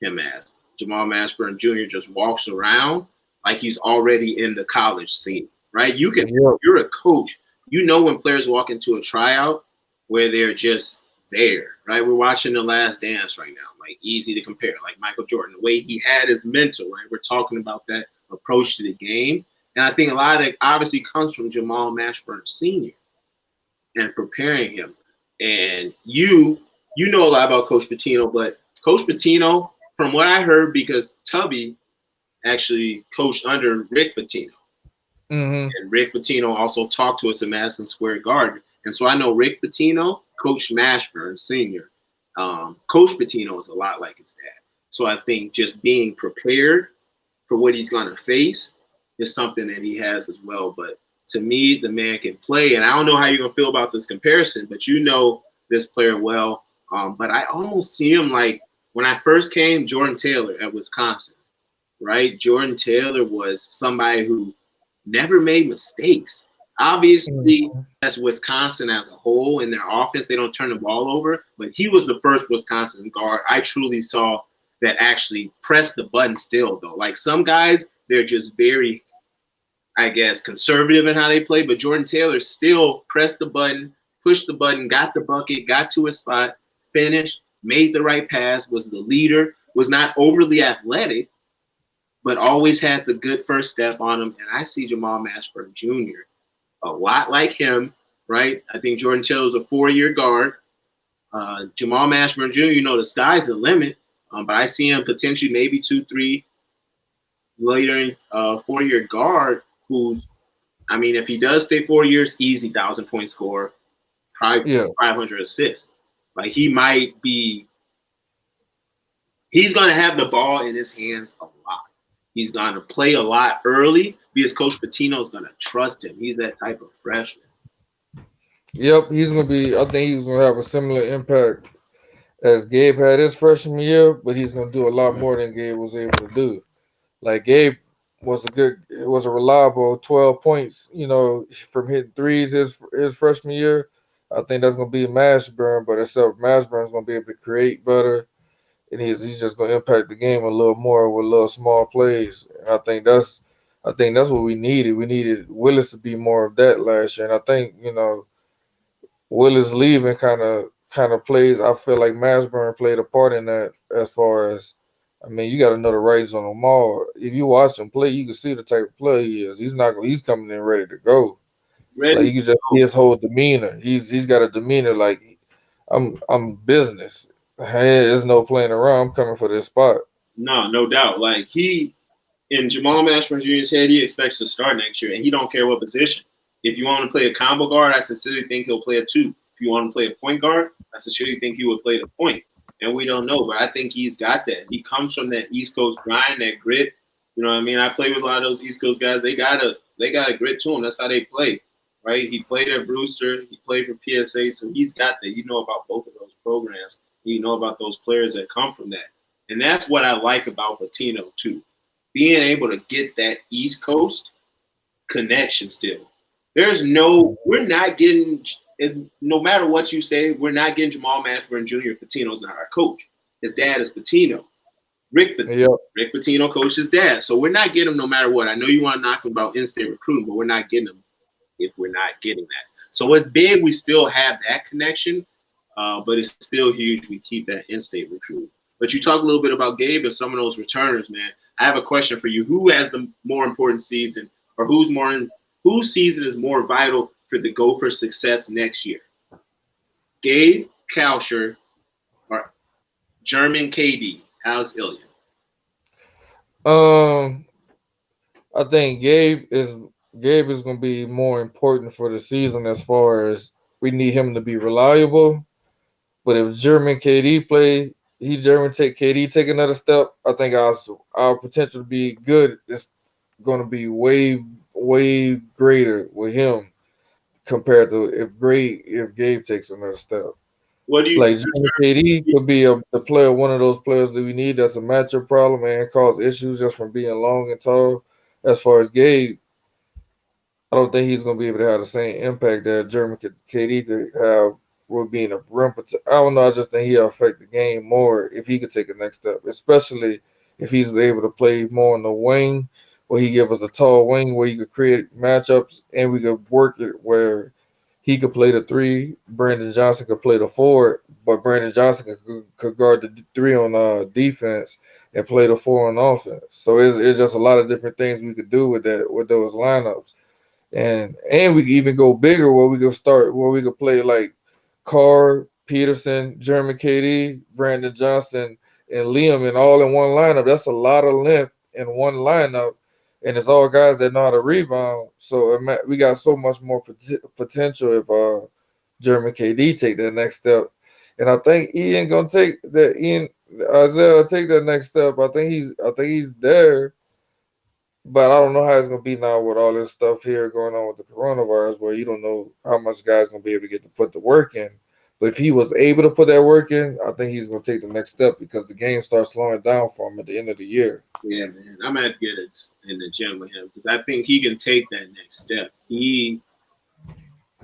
him as. Jamal Mashburn Jr. just walks around like he's already in the college scene, right? yep, You're a coach. You know when players walk into a tryout where they're just there, right? We're watching The Last Dance right now, like easy to compare, like Michael Jordan, the way he had his mental, right? We're talking about that approach to the game. And I think a lot of that obviously comes from Jamal Mashburn Sr. and preparing him. And you know a lot about Coach Pitino, but Coach Pitino, from what I heard, because Tubby actually coached under Rick Pitino, hmm and Rick Pitino also talked to us in Madison Square Garden, and so I know Rick Pitino coached Mashburn Sr. Coach Pitino is a lot like his dad, so I think just being prepared for what he's going to face is something that he has as well. But to me, the man can play, and I don't know how you're going to feel about this comparison, but you know this player well. But I almost see him like when I first came, Jordan Taylor at Wisconsin, right? Jordan Taylor was somebody who never made mistakes. Obviously, that's Wisconsin as a whole in their offense. They don't turn the ball over, but he was the first Wisconsin guard I truly saw that actually press the button still though. Like some guys, they're just very, I guess, conservative in how they play, but Jordan Taylor still pressed the button, pushed the button, got the bucket, got to a spot, finished, made the right pass, was the leader, was not overly athletic, but always had the good first step on him. And I see Jamal Mashburn Jr. a lot like him, right? I think Jordan Taylor is a 4-year guard. Jamal Mashburn Jr., the sky's the limit, but I see him potentially maybe 2, 3 later, 4-year guard who's, I mean, if he does stay 4 years, easy 1,000-point scorer, probably Yeah. 500 assists. Like he might be, he's going to have the ball in his hands a lot. He's going to play a lot early because Coach Pitino is going to trust him. He's that type of freshman. Yep, he's gonna be. I think he's gonna have a similar impact as Gabe had his freshman year, but he's gonna do a lot more than Gabe was able to do. Like Gabe was a reliable 12 points, from hitting threes his freshman year. I think that's gonna be Mashburn, but except Mashburn's gonna be able to create better, and he's just gonna impact the game a little more with little small plays. And I think that's what we needed. We needed Willis to be more of that last year, and I think Willis leaving kind of plays. I feel like Mashburn played a part in that. As far as, I mean, you got to know the rights on them all. If you watch him play, you can see the type of player he is. He's not. He's coming in ready to go. Like Ready? you can just see his whole demeanor. He's got a demeanor like I'm business. Hey, there's no playing around. I'm coming for this spot. No doubt. Like he, in Jamal Mashburn Jr.'s head, he expects to start next year, and he don't care what position. If you want to play a combo guard, I sincerely think he'll play a 2. If you want to play a point guard, I sincerely think he would play the point. And we don't know, but I think he's got that. He comes from that East Coast grind, that grit. You know what I mean? I play with a lot of those East Coast guys. They got a grit to them. That's how they play, right? He played at Brewster. He played for PSA, so he's got that. You know about both of those programs. You know about those players that come from that. And that's what I like about Patino, too. Being able to get that East Coast connection still. We're not getting, no matter what you say, we're not getting Jamal Mashburn Jr. Patino's not our coach. His dad is Patino. Rick Yep. Pitino coached his dad. So we're not getting him no matter what. I know you want to knock him about in-state recruiting, but we're not getting him if we're not getting that. So it's big we still have that connection, but it's still huge we keep that in-state recruiting. But you talk a little bit about Gabe and some of those returners, man. I have a question for you. Who has the more important season, or whose season is more vital for the Gophers' success next year? Gabe Kalsher or German KD, Alex Illian? Um, I think Gabe is gonna be more important for the season as far as we need him to be reliable. But if German KD play, German take KD take another step. I think our potential to be good is going to be way greater with him compared to if Gabe takes another step. What do you Like Jimmy KD could be one of those players that we need. That's a matchup problem and cause issues just from being long and tall. As far as Gabe, I don't think he's going to be able to have the same impact that Jeremy KD could have with being a rim. I don't know. I just think he'll affect the game more if he could take a next step, especially if he's able to play more on the wing, where he give us a tall wing where he could create matchups and we could work it where he could play the 3. Brandon Johnson could play the 4, but Brandon Johnson could guard the 3 on defense and play the 4 on offense. So it's just a lot of different things we could do with those lineups. And we could even go bigger where we could play like Carr, Peterson, German KD, Brandon Johnson, and Liam and all in one lineup. That's a lot of length in one lineup, and it's all guys that know how to rebound. So we got so much more potential if German KD take that next step. And I think Ian gonna take that. Ian Isaiah take that next step. I think he's there, but I don't know how it's gonna be now with all this stuff here going on with the coronavirus, where you don't know how much guys gonna be able to get to put the work in. But if he was able to put that work in, I think he's gonna take the next step because the game starts slowing down for him at the end of the year. Yeah, man. I'm gonna get it in the gym with him because I think he can take that next step. He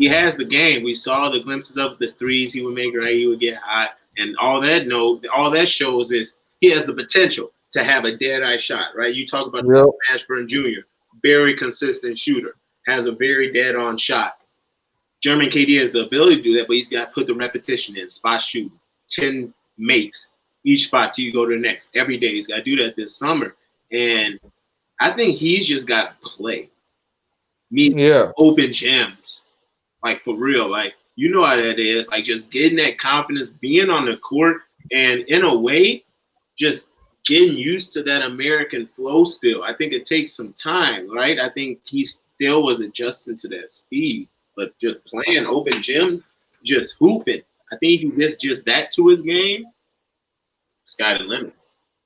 has the game. We saw the glimpses of the threes he would make, right? He would get hot. And all that shows is He has the potential to have a dead eye shot, right? You talk about Yep. Ashburn Jr., very consistent shooter, has a very dead on shot. German KD has the ability to do that, but he's got to put the repetition in, spot shooting, 10 makes each spot till you go to the next. Every day he's got to do that this summer. And I think he's just got to play. Me Yeah. open gems, like for real. Like, you know how that is. Like, just getting that confidence, being on the court, and in a way, just getting used to that American flow still. I think it takes some time, right? I think he still was adjusting to that speed, but just playing open gym, just hooping. I think if he gets just that to his game, sky the limit.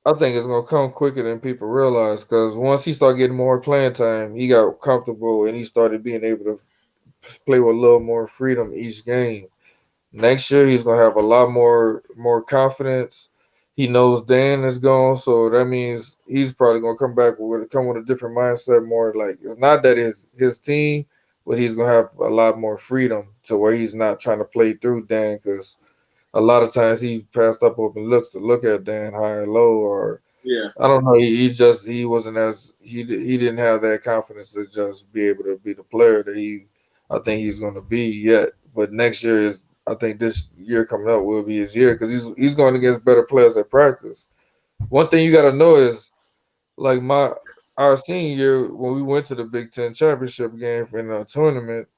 I think it's gonna come quicker than people realize because once he started getting more playing time, he got comfortable and he started being able to play with a little more freedom each game. Next year he's gonna have a lot more confidence. He knows Dan is gone, so that means he's probably gonna come with a different mindset. More like it's not that his team, but he's gonna have a lot more freedom to where he's not trying to play through Dan because a lot of times he passed up open looks to look at Dan high or low or Yeah, I don't know. He wasn't as he didn't have that confidence to just be able to be the player that I think he's going to be yet. But next year is I think this year coming up will be his year because he's going against better players at practice. One thing you got to know is like our senior year when we went to the Big Ten championship game in a tournament,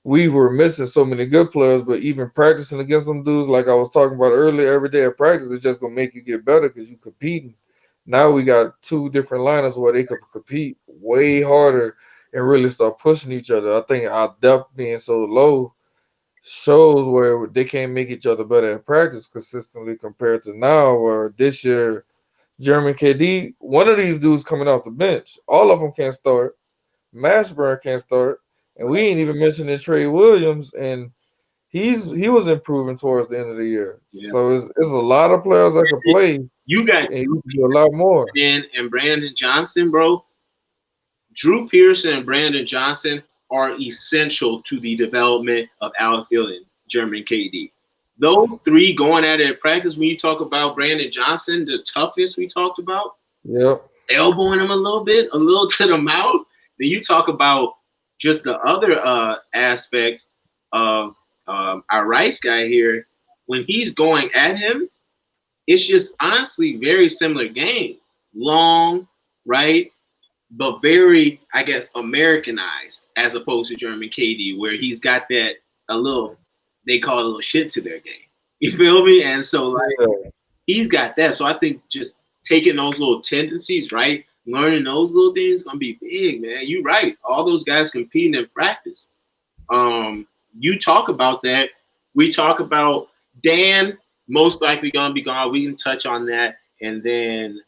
we were missing so many good players, but even practicing against them dudes, like I was talking about earlier, every day at practice, it's just gonna make you get better because you competing. Now we got two different lineups where they could compete way harder and really start pushing each other. I think our depth being so low shows where they can't make each other better at practice consistently compared to now, where this year German KD, one of these dudes coming off the bench, all of them can't start. Mashburn can't start, and we ain't even mentioning Trey Williams, and he was improving towards the end of the year. yeah. So it's a lot of players that can play, and You got you can do a lot more. Dan and Brandon Johnson, bro. Drew Pearson and Brandon Johnson are essential to the development of Alex Illen, German KD. Those three going at it in practice, when you talk about Brandon Johnson, the toughness we talked about, Yep. elbowing him a little bit, a little to the mouth. Then you talk about just the other aspect of our Rice guy here. When he's going at him, it's just honestly very similar games. Long, right? But very, I guess, Americanized as opposed to German KD, where he's got that a little, they call it a little shit to their game. You feel me? And so, like, Yeah. he's got that. So I think just taking those little tendencies, right? Learning those little things gonna be big, man. You right. All those guys competing in practice. You talk about that. We talk about Dan most likely gonna be gone. We can touch on that, and then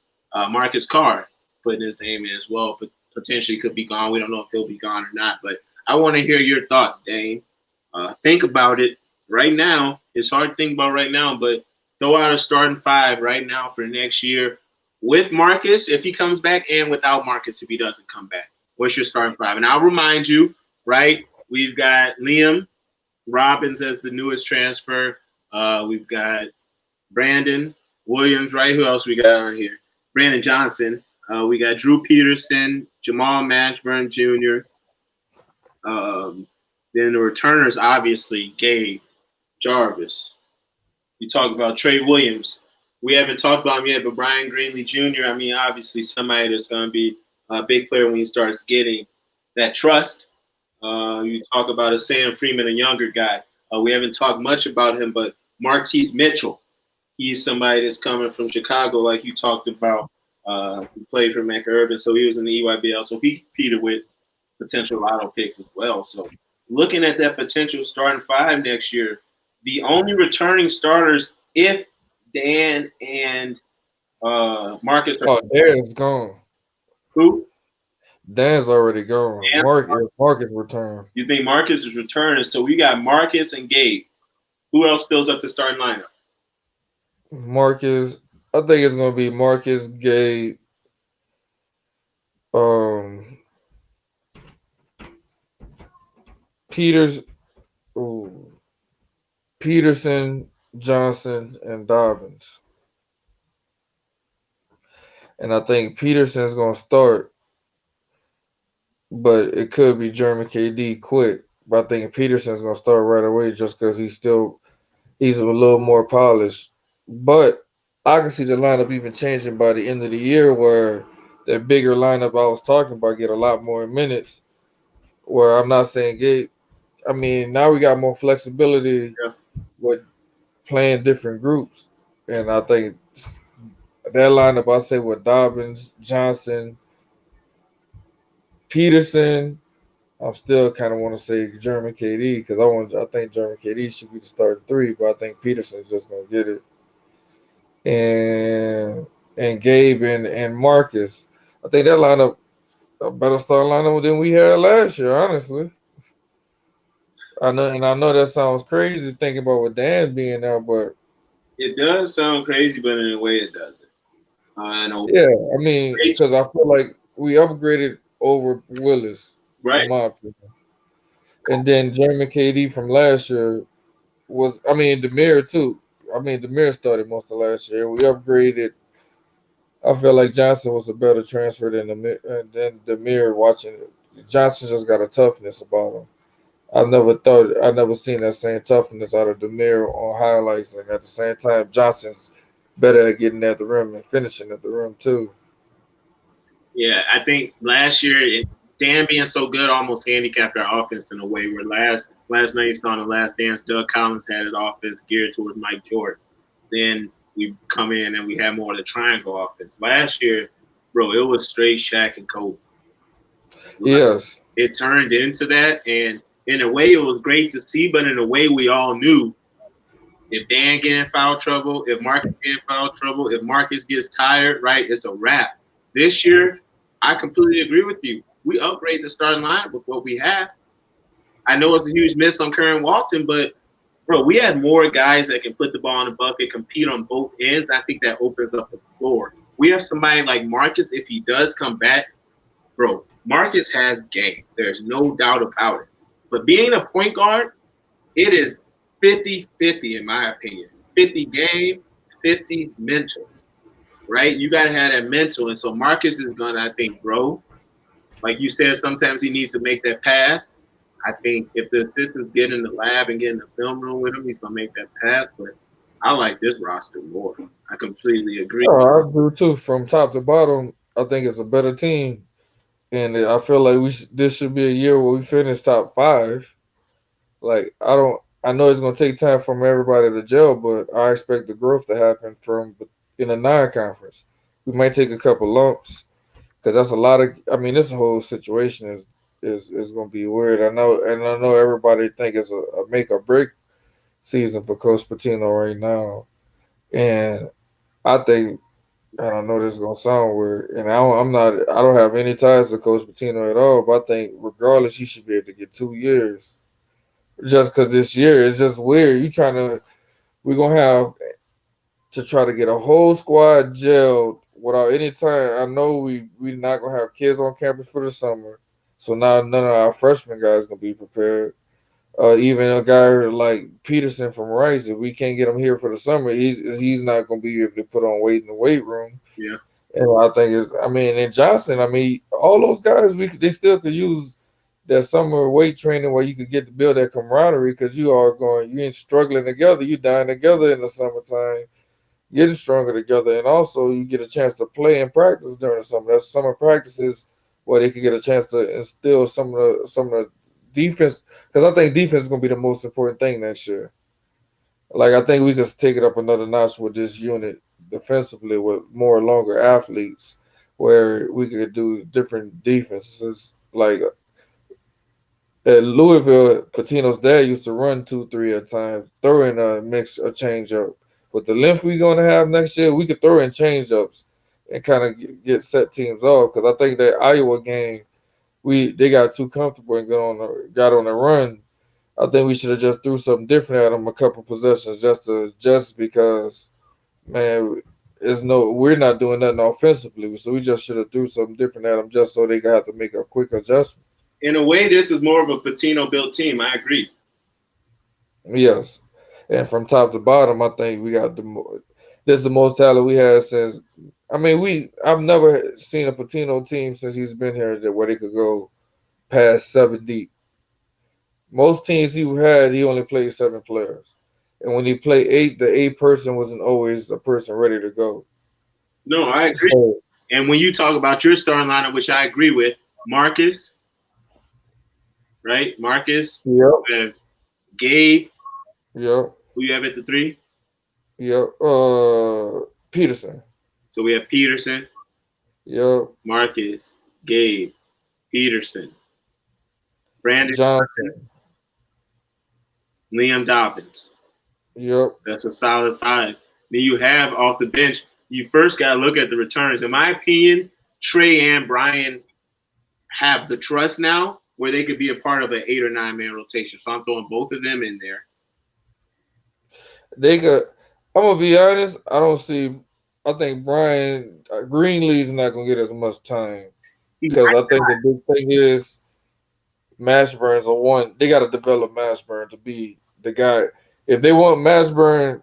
Marcus Carr putting his name in as well, but potentially could be gone. We don't know if he'll be gone or not. But I want to hear your thoughts, Dane. Think about it right now. It's hard to think about right now, but throw out a starting five right now for next year with Marcus if he comes back, and without Marcus if he doesn't come back. What's your starting five? And I'll remind you, right? We've got Liam Robbins as the newest transfer. We've got Brandon Williams, right? Who else we got on here? Brandon Johnson. We got Drew Peterson, Jamal Mashburn Jr. Then the returners, obviously, Gabe Jarvis. You talk about Trey Williams. We haven't talked about him yet, but Brian Greenlee Jr., I mean, obviously somebody that's going to be a big player when he starts getting that trust. You talk about a Sam Freeman, a younger guy. We haven't talked much about him, but Martise Mitchell. He's somebody that's coming from Chicago, like you talked about. He played for McUrban, so he was in the EYBL. So he competed with potential lotto picks as well. So looking at that potential starting five next year, the only returning starters, if Dan and Marcus are Oh, Dan's gone. who? Dan's already gone. Dan, Marcus returned. you think Marcus is returning? So we got Marcus and Gabe. Who else fills up the starting lineup? Marcus, I think it's gonna be Marcus, Gay, um, Peters, ooh, Peterson, Johnson, and Dobbins. and I think Peterson's gonna start, but it could be German KD quick. But I think Peterson's gonna start right away just because he's a little more polished. But I can see the lineup even changing by the end of the year, where that bigger lineup I was talking about get a lot more minutes. Where I'm not saying get. I mean, now we got more flexibility Yeah, with playing different groups, and I think that lineup I say with Dobbins, Johnson, Peterson. I'm still kind of want to say German KD because I think German KD should be the starting three, but I think Peterson's just gonna get it. And Gabe and Marcus. I think that lineup a better starting lineup than we had last year. Honestly, I know that sounds crazy thinking about with Dan being there, but it does sound crazy, but in a way, it doesn't. In a yeah, I mean, great, because I feel like we upgraded over Willis, right? in my opinion, and then German KD from last year was, I mean, Demir too. I mean, Demir started most of last year. We upgraded. I feel like Johnson was a better transfer than Demir. Watching it, Johnson just got a toughness about him. I never seen that same toughness out of Demir on highlights, and at the same time, Johnson's better at getting at the rim and finishing at the rim too. Yeah, I think last year, Dan being so good almost handicapped our offense in a way where last night you saw in the Last Dance, Doug Collins had an offense geared towards Mike Jordan. Then we come in and we had more of the triangle offense. Last year, bro, it was straight Shaq and Kobe. Like, Yes, it turned into that, and in a way, it was great to see. But in a way, we all knew if Dan get in foul trouble, if Marcus get in foul trouble, if Marcus gets tired, right, it's a wrap. This year, I completely agree with you. We upgrade the starting line with what we have. I know it's a huge miss on Curran Walton, but bro, we had more guys that can put the ball in the bucket, compete on both ends. I think that opens up the floor. We have somebody like Marcus, if he does come back, bro, Marcus has game. There's no doubt about it. But being a point guard, it is 50-50 in my opinion. 50 game, 50 mental, right? You got to have that mental. And so Marcus is going to, I think, grow. Like you said, sometimes he needs to make that pass. I think if the assistants get in the lab and get in the film room with him, he's going to make that pass. But I like this roster more. I completely agree. oh, I do too. From top to bottom, I think it's a better team, and I feel like this should be a year where we finish top five. Like I don't, I know it's gonna take time from everybody to gel, but I expect the growth to happen from in the non-conference. We might take a couple lumps because that's a lot of. I mean, this whole situation is gonna be weird. I know everybody think it's a make or break season for Coach Patino right now, and I think I don't know this is gonna sound weird, and I'm not. I don't have any ties to Coach Patino at all. But I think regardless, he should be able to get 2 years. Just because this year is just weird. We're gonna have to try to get a whole squad gelled without any time. I know we not gonna have kids on campus for the summer, so now none of our freshman guys gonna be prepared. Even a guy like Peterson from Rice, if we can't get him here for the summer, he's not gonna be able to put on weight in the weight room. Yeah. And I think it's, I mean, and Johnson, I mean, all those guys, they still could use that summer weight training where you could get to build that camaraderie because you ain't struggling together, you dying together in the summertime, getting stronger together, and also you get a chance to play and practice during the summer. That's summer practices where they could get a chance to instill some of the defense because I think defense is gonna be the most important thing next year. Like I think we could take it up another notch with this unit defensively with more longer athletes, where we could do different defenses. Like at Louisville, Patino's dad used to run 2-3 at times, throw in a mix a change up. With the length we're gonna have next year, we could throw in change ups and kind of get set teams off. Because I think that Iowa game, they got too comfortable and got on the run. I think we should have just threw something different at them a couple possessions just because man, we're not doing nothing offensively, so we just should have threw something different at them just so they could have to make a quick adjustment. In a way, this is more of a Patino built team. I agree. Yes, and from top to bottom, I think this is the most talent we had since I mean, I've never seen a Patino team since he's been here that where they could go past 7 deep. Most teams he had, he only played 7 players, and when he played eight, the eight person wasn't always a person ready to go. No, I agree. So, And when you talk about your starting lineup, which I agree with, Marcus, right? Marcus, yep, we have Gabe, yep, who you have at the three. yep. Peterson, So we have Peterson, yep, Marcus, Gabe, Peterson, Brandon, Johnson, Liam Dobbins. yep. That's a solid five. Then you have off the bench, you first got to look at the returns. In my opinion, Trey and Brian have the trust now where they could be a part of an 8 or 9 man rotation. So I'm throwing both of them in there. They could. I'm gonna be honest. I don't see. I think Brian Greenlee's not gonna get as much time He's because I think the big thing is Mashburn's a one. They got to develop Mashburn to be the guy. If they want Mashburn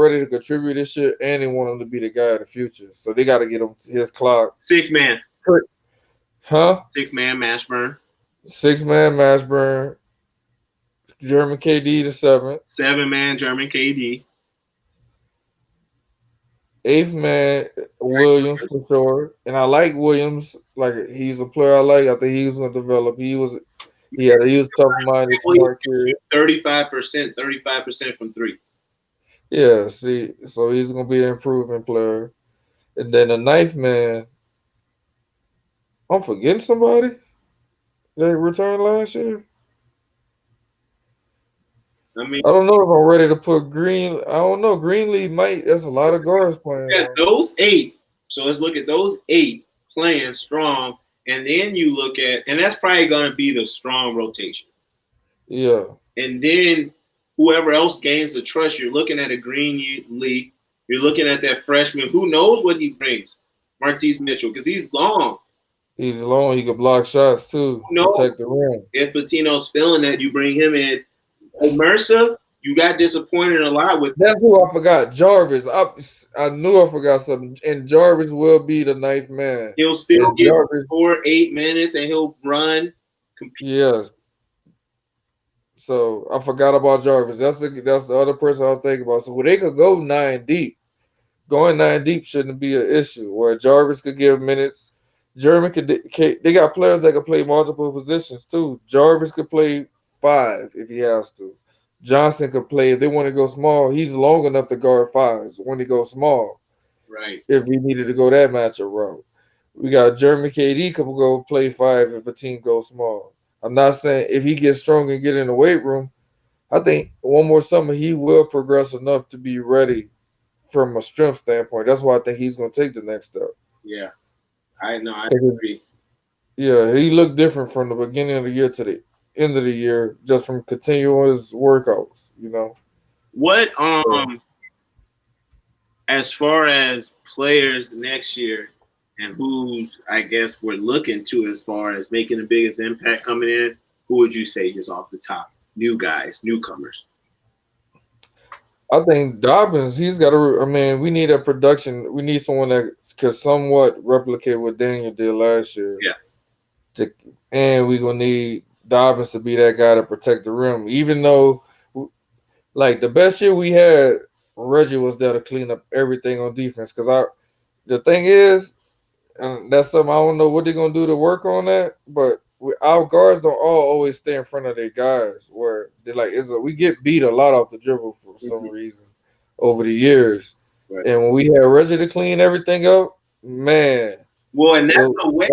ready to contribute this shit, and they want him to be the guy of the future, so they got to get him his clock. 6 man. Huh? 6 man Mashburn. 6 man Mashburn. German KD the seventh. 7 man German KD. Eighth man Williams for sure, and I like Williams. Like he's a player I like. I think he was gonna develop. He was tough minded, smart kid. 35%, 35% from three. Yeah, see, so he's gonna be an improving player. And then the ninth man, I'm forgetting somebody that returned last year. I mean, I don't know if I'm ready to put Green. I don't know. Greenlee might. That's a lot of guards playing. got those 8. So let's look at those 8 playing strong. And then you look at, and that's probably going to be the strong rotation. Yeah. And then whoever else gains the trust, you're looking at a Greenlee. You're looking at that freshman. Who knows what he brings? Martise Mitchell, because he's long. He's long. He can block shots too. Protect the rim. If Patino's feeling that, you bring him in. Mercer, you got disappointed a lot with. That's who I forgot. Jarvis. I knew I forgot something. And Jarvis will be the ninth man. He'll still get Jarvis 4-8 minutes, and he'll run. Compete. Yes. So I forgot about Jarvis. That's the other person I was thinking about. So they could go 9 deep. Going 9 deep shouldn't be an issue. Where Jarvis could give minutes. German they got players that can play multiple positions too. Jarvis could play 5 if he has to. Johnson could play if they want to go small. He's long enough to guard 5s when he goes small. Right. If we needed to go that matchup route. We got German KD could go play 5 if a team goes small. I'm not saying if he gets strong and get in the weight room, I think one more summer he will progress enough to be ready from a strength standpoint. That's why I think he's going to take the next step. Yeah. I know. I agree. Yeah, he looked different from the beginning of the year to the end of the year, just from continuous workouts. You know. What as far as players next year, and who's I guess we're looking to as far as making the biggest impact coming in, who would you say is off the top? New guys, newcomers. I think Dobbins, he's got to. I mean, we need a production. We need someone that could somewhat replicate what Daniel did last year. Yeah. And we're going to need Dobbins to be that guy to protect the rim. Even though, like, the best year we had, Reggie was there to clean up everything on defense. Because the thing is, and that's something I don't know what they're going to do to work on that, but our guards don't all always stay in front of their guys. Where they're like, we get beat a lot off the dribble for some reason over the years. Right. And when we had Reggie to clean everything up, man. Well, and that's a way,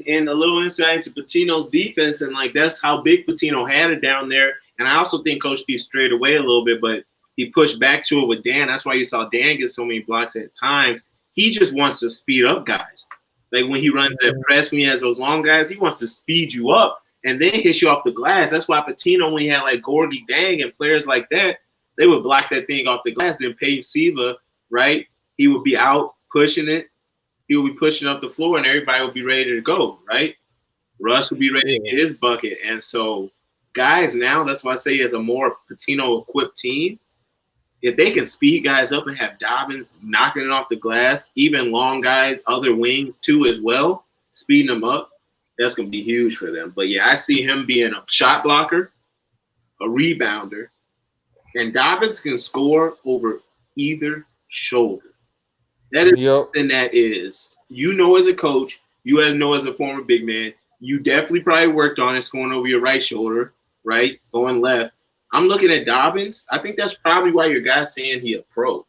and a little insight into Patino's defense, and like that's how big Patino had it down there. And I also think Coach B strayed away a little bit, but he pushed back to it with Dan. That's why you saw Dan get so many blocks at times. He just wants to speed up guys. Like when he runs that press, when he has those long guys, he wants to speed you up and then hit you off the glass. That's why Patino, when he had like Gorgie Dang and players like that, they would block that thing off the glass. Then Peyton Siva, right? He would be out pushing it. He would be pushing up the floor and everybody would be ready to go, right? Russ would be ready to get his bucket. And so guys now, that's why I say as a more Patino-equipped team, if they can speed guys up and have Dobbins knocking it off the glass, even long guys, other wings too as well, speeding them up, that's going to be huge for them. But yeah, I see him being a shot blocker, a rebounder, and Dobbins can score over either shoulder. That is Yep. something that is, as a coach, as a former big man, you definitely probably worked on it scoring over your right shoulder, right? Going left. I'm looking at Dobbins. I think that's probably why your guy's saying he a pro.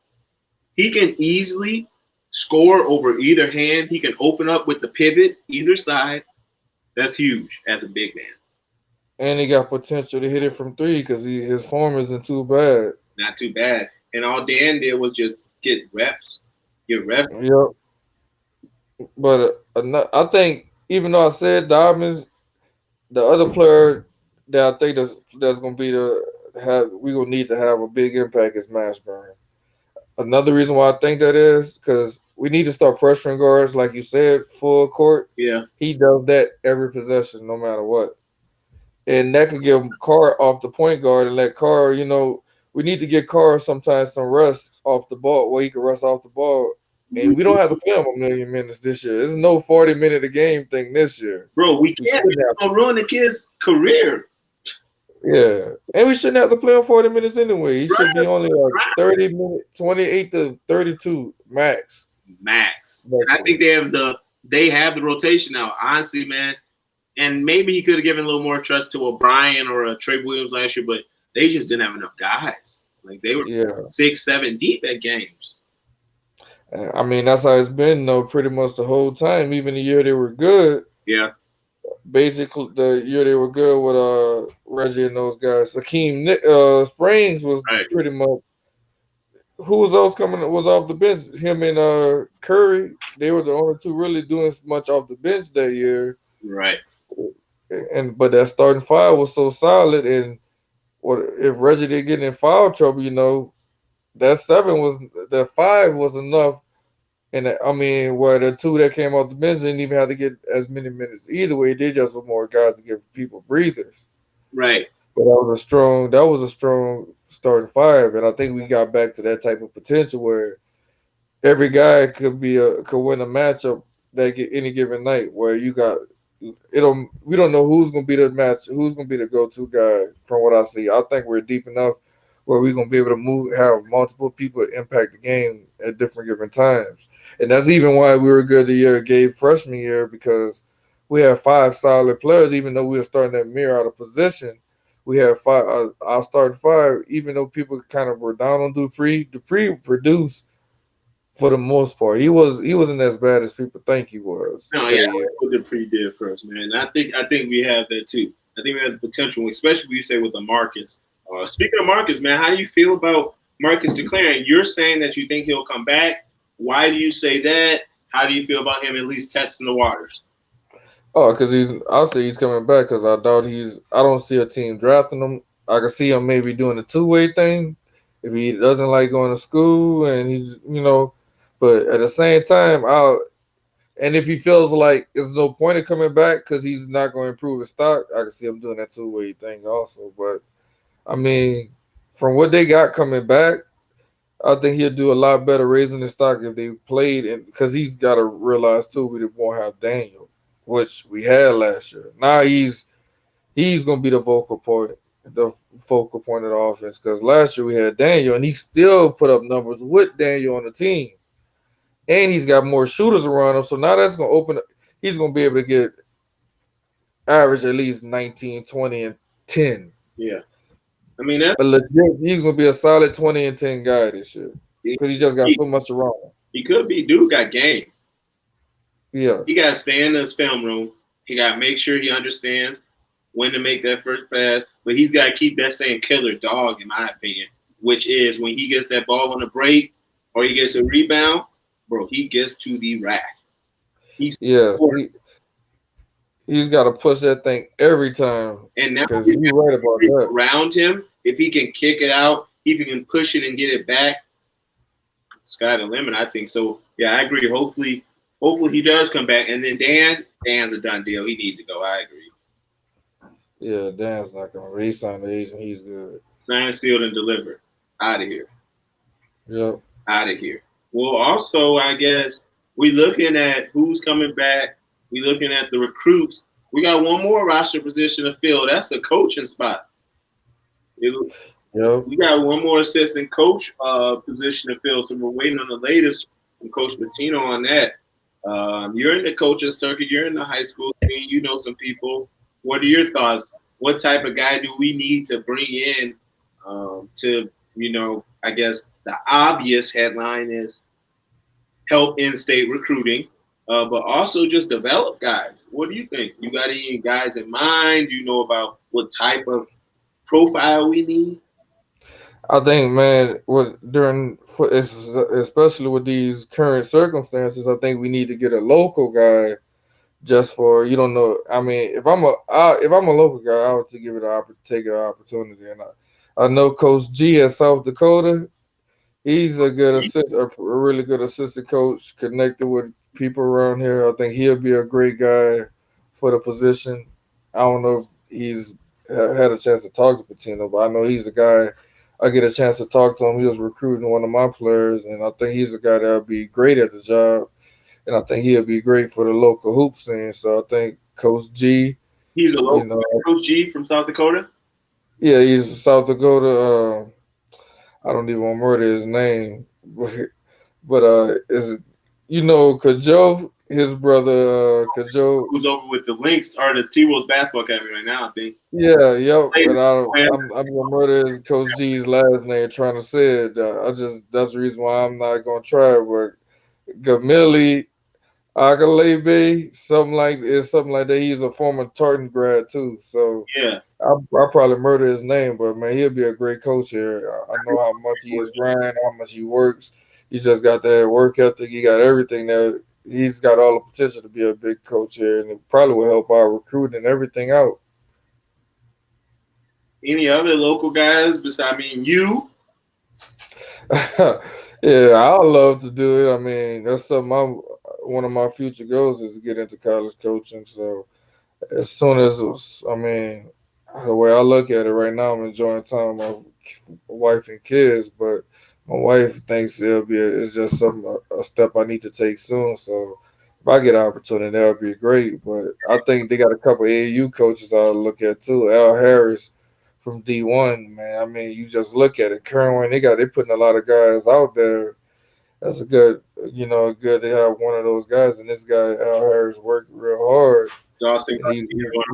He can easily score over either hand. He can open up with the pivot either side. That's huge as a big man. And he got potential to hit it from three because his form isn't too bad. Not too bad. And all Dan did was just get reps. Get reps. Yep. But I think even though I said Dobbins, the other player that I think that's gonna be we gonna need to have a big impact is Mashburn. Another reason why I think that is because we need to start pressuring guards, like you said, full court. Yeah. He does that every possession, no matter what, and that could give Carr off the point guard and let Carr. We need to get Carr sometimes some rest off the ball where he can rest off the ball. And we don't have to play him a million minutes this year. There's no 40-minute a game thing this year. Bro, we We can't shouldn't have. ruin the kid's career. Yeah, and we shouldn't have to play him 40 minutes anyway. He should be Right. only 30 minutes, 28 to 32 max. Max. And I think they have the rotation now. Honestly, man. And maybe he could have given a little more trust to O'Brien or a Trey Williams last year, but they just didn't have enough guys. Like they were 6, 7 deep at games. I mean, that's how it's been though, pretty much the whole time. Even the year they were good. Yeah. Basically, the year they were good with Reggie and those guys. Hakeem Springs was Right. pretty much. Who was else coming was off the bench? Him and Curry. They were the only two really doing much off the bench that year. Right. But that starting five was so solid, and what if Reggie did get in foul trouble? That 5 was enough. And I mean, where the two that came off the bench didn't even have to get as many minutes either way. They just were more guys to give people breathers. Right. But that was a strong starting five, and I think we got back to that type of potential where every guy could win a matchup any given night. Where you got we don't know who's gonna be who's gonna be the go-to guy. From what I see, I think we're deep enough where we're gonna be able to have multiple people impact the game at different times, and that's even why we were good the year Gabe freshman year because we had 5 solid players, even though we were starting that mirror out of position. We had 5. Our starting 5, even though people kind of were down on Dupree. Dupree produced for the most part. He wasn't as bad as people think he was. No, yeah, what Dupree did for us, man. I think we have that too. I think we have the potential, especially when you say with the Marcus. Speaking of Marcus, man, how do you feel about Marcus declaring? You're saying that you think he'll come back. Why do you say that? How do you feel about him at least testing the waters? Oh, because I'll say he's coming back because I don't see a team drafting him. I can see him maybe doing a two-way thing if he doesn't like going to school and but at the same time, and if he feels like there's no point in coming back because he's not going to improve his stock, I can see him doing that two-way thing also. But I mean, from what they got coming back, I think he'll do a lot better raising his stock if they played, and because he's got to realize too we won't have Daniel, which we had last year. Now he's gonna be the focal point of the offense. Because last year we had Daniel, and he still put up numbers with Daniel on the team, and he's got more shooters around him. So now that's gonna open. He's gonna be able to get average at least 19, 20, and 10. Yeah, I mean that's legit. He's gonna be a solid 20 and 10 guy this year because he just got so much around him. He could be. Dude got game. Yeah. He got to stay in his film room. He got to make sure he understands when to make that first pass. But he's got to keep that same killer dog, in my opinion, which is when he gets that ball on the break or he gets a rebound, bro, he gets to the rack. He's got to push that thing every time. And now because you're right about that. Around him, if he can kick it out, if he can push it and get it back, sky the limit, I think. So, yeah, I agree. Hopefully he does come back. And then Dan's a done deal. He needs to go. I agree. Yeah, Dan's not going to. He signed the agent. He's good. Signed, sealed, and delivered. Out of here. Yep. Out of here. Well, also, I guess we looking at who's coming back. We looking at the recruits. We got one more roster position to fill. That's the coaching spot. It- Yep. we got one more assistant coach position to fill, so we're waiting on the latest from Coach Patino on that. You're in the coaching circuit. You're in the high school scene. You know some people. What are your thoughts? What type of guy do we need to bring in to, I guess the obvious headline is help in-state recruiting, but also just develop guys. What do you think? You got any guys in mind? Do you know about what type of profile we need? I think, man, especially with these current circumstances, I think we need to get a local guy just for you don't know. I mean, if I'm a local guy, I would to give it take an opportunity, and I know Coach G at South Dakota. He's a good a really good assistant coach, connected with people around here. I think he'll be a great guy for the position. I don't know if he's had a chance to talk to Patino, but I know he's a guy. I get a chance to talk to him. He was recruiting one of my players, and I think he's a guy that'll be great at the job. And I think he'll be great for the local hoop scene. So I think Coach G, He's a you local know, Coach G from South Dakota. yeah, he's South Dakota. I don't even want to murder his name, but is Kajo, his brother Kajo. Who's over with the Lynx or the T Wolves basketball academy right now? I think. Yeah, yep. Played- And played- I'm gonna murder his Coach G's last name trying to say it. That's the reason why I'm not gonna try it. But Gamili Agalebe, something like that. He's a former Tartan grad too, so Yeah. I probably murder his name, but man, he'll be a great coach here. I know how much he's grinding, how much he works. He's just got that work ethic. He got everything there. He's got all the potential to be a big coach here, and it probably will help our recruiting and everything out. Any other local guys besides you? Yeah, I love to do it. I mean, that's something one of my future goals is to get into college coaching. So as soon as I mean, the way I look at it right now, I'm enjoying time with my wife and kids, but my wife thinks it's just a step I need to take soon. So if I get an opportunity, that'll be great. But I think they got a couple AAU coaches I'll look at too. Al Harris from D1, man. I mean, you just look at it. Kerwin, they putting a lot of guys out there. That's a good, good to have one of those guys. And this guy Al Harris worked real hard, Dawson and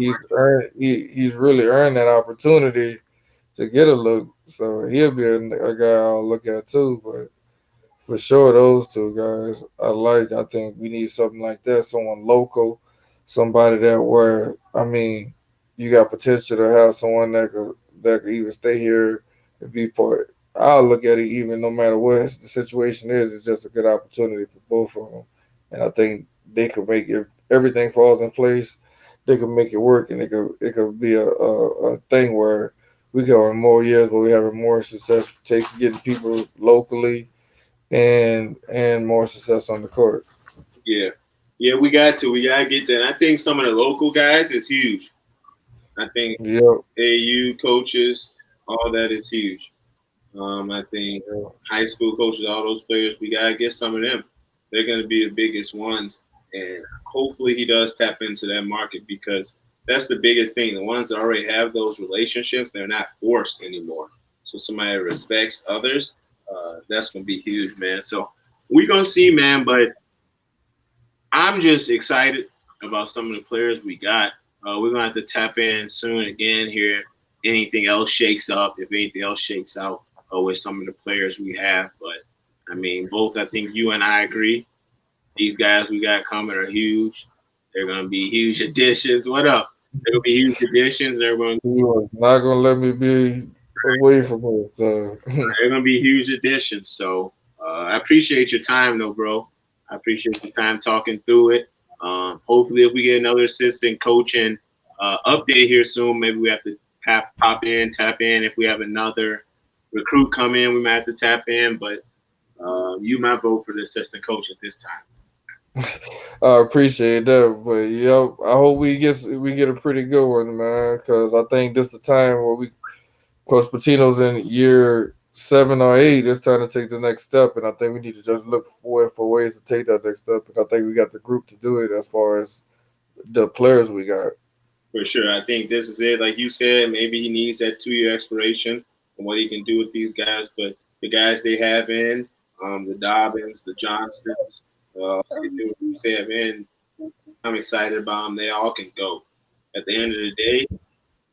Garcia. he's really earned that opportunity to get a look. So he'll be a guy I'll look at too. But for sure, those two guys I like. I think we need something like that. Someone local, somebody that where I mean, you got potential to have someone that could even stay here and be part. I'll look at it even no matter what the situation is. It's just a good opportunity for both of them, and I think they could make it. Everything falls in place. They could make it work, and it could be a thing where we go in more years where we having more success getting people locally and more success on the court. Yeah. Yeah, we gotta get that. I think some of the local guys is huge. I think Yep. AU coaches, all that is huge. I think Yep. high school coaches, all those players, we gotta get some of them. They're gonna be the biggest ones, and hopefully he does tap into that market because that's the biggest thing. The ones that already have those relationships, they're not forced anymore. So somebody that respects others, that's gonna be huge, man. So we're gonna see, man. But I'm just excited about some of the players we got. We're gonna have to tap in soon again here. Anything else shakes up, if anything else shakes out with some of the players we have. But I mean, both I think you and I agree. These guys we got coming are huge. They're gonna be huge additions. What up? They're gonna be huge additions. He was not gonna let me be away from it. So They're gonna be huge additions. So I appreciate your time, though, bro. I appreciate your time talking through it. Hopefully, if we get another assistant coaching update here soon, maybe we have to pop in, tap in. If we have another recruit come in, we might have to tap in. But you might vote for the assistant coach at this time. I appreciate that. But yep, I hope we get a pretty good one, man. Because I think this is the time where Coach Patino's in year. seven or eight, it's time to take the next step. And I think we need to just look for ways to take that next step. And I think we got the group to do it as far as the players we got. For sure. I think this is it. Like you said, maybe he needs that 2 year expiration and what he can do with these guys. But the guys they have in, the Dobbins, the Johnsons, they do what you said, man. I'm excited about them. They all can go. At the end of the day,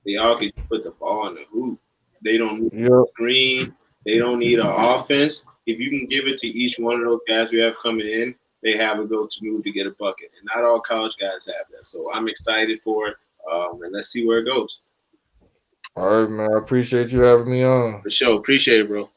they all can put the ball in the hoop. They don't need Yep. a screen. They don't need an offense. If you can give it to each one of those guys we have coming in, they have a go-to move to get a bucket. And not all college guys have that. So I'm excited for it. And let's see where it goes. All right, man. I appreciate you having me on. For sure. Appreciate it, bro.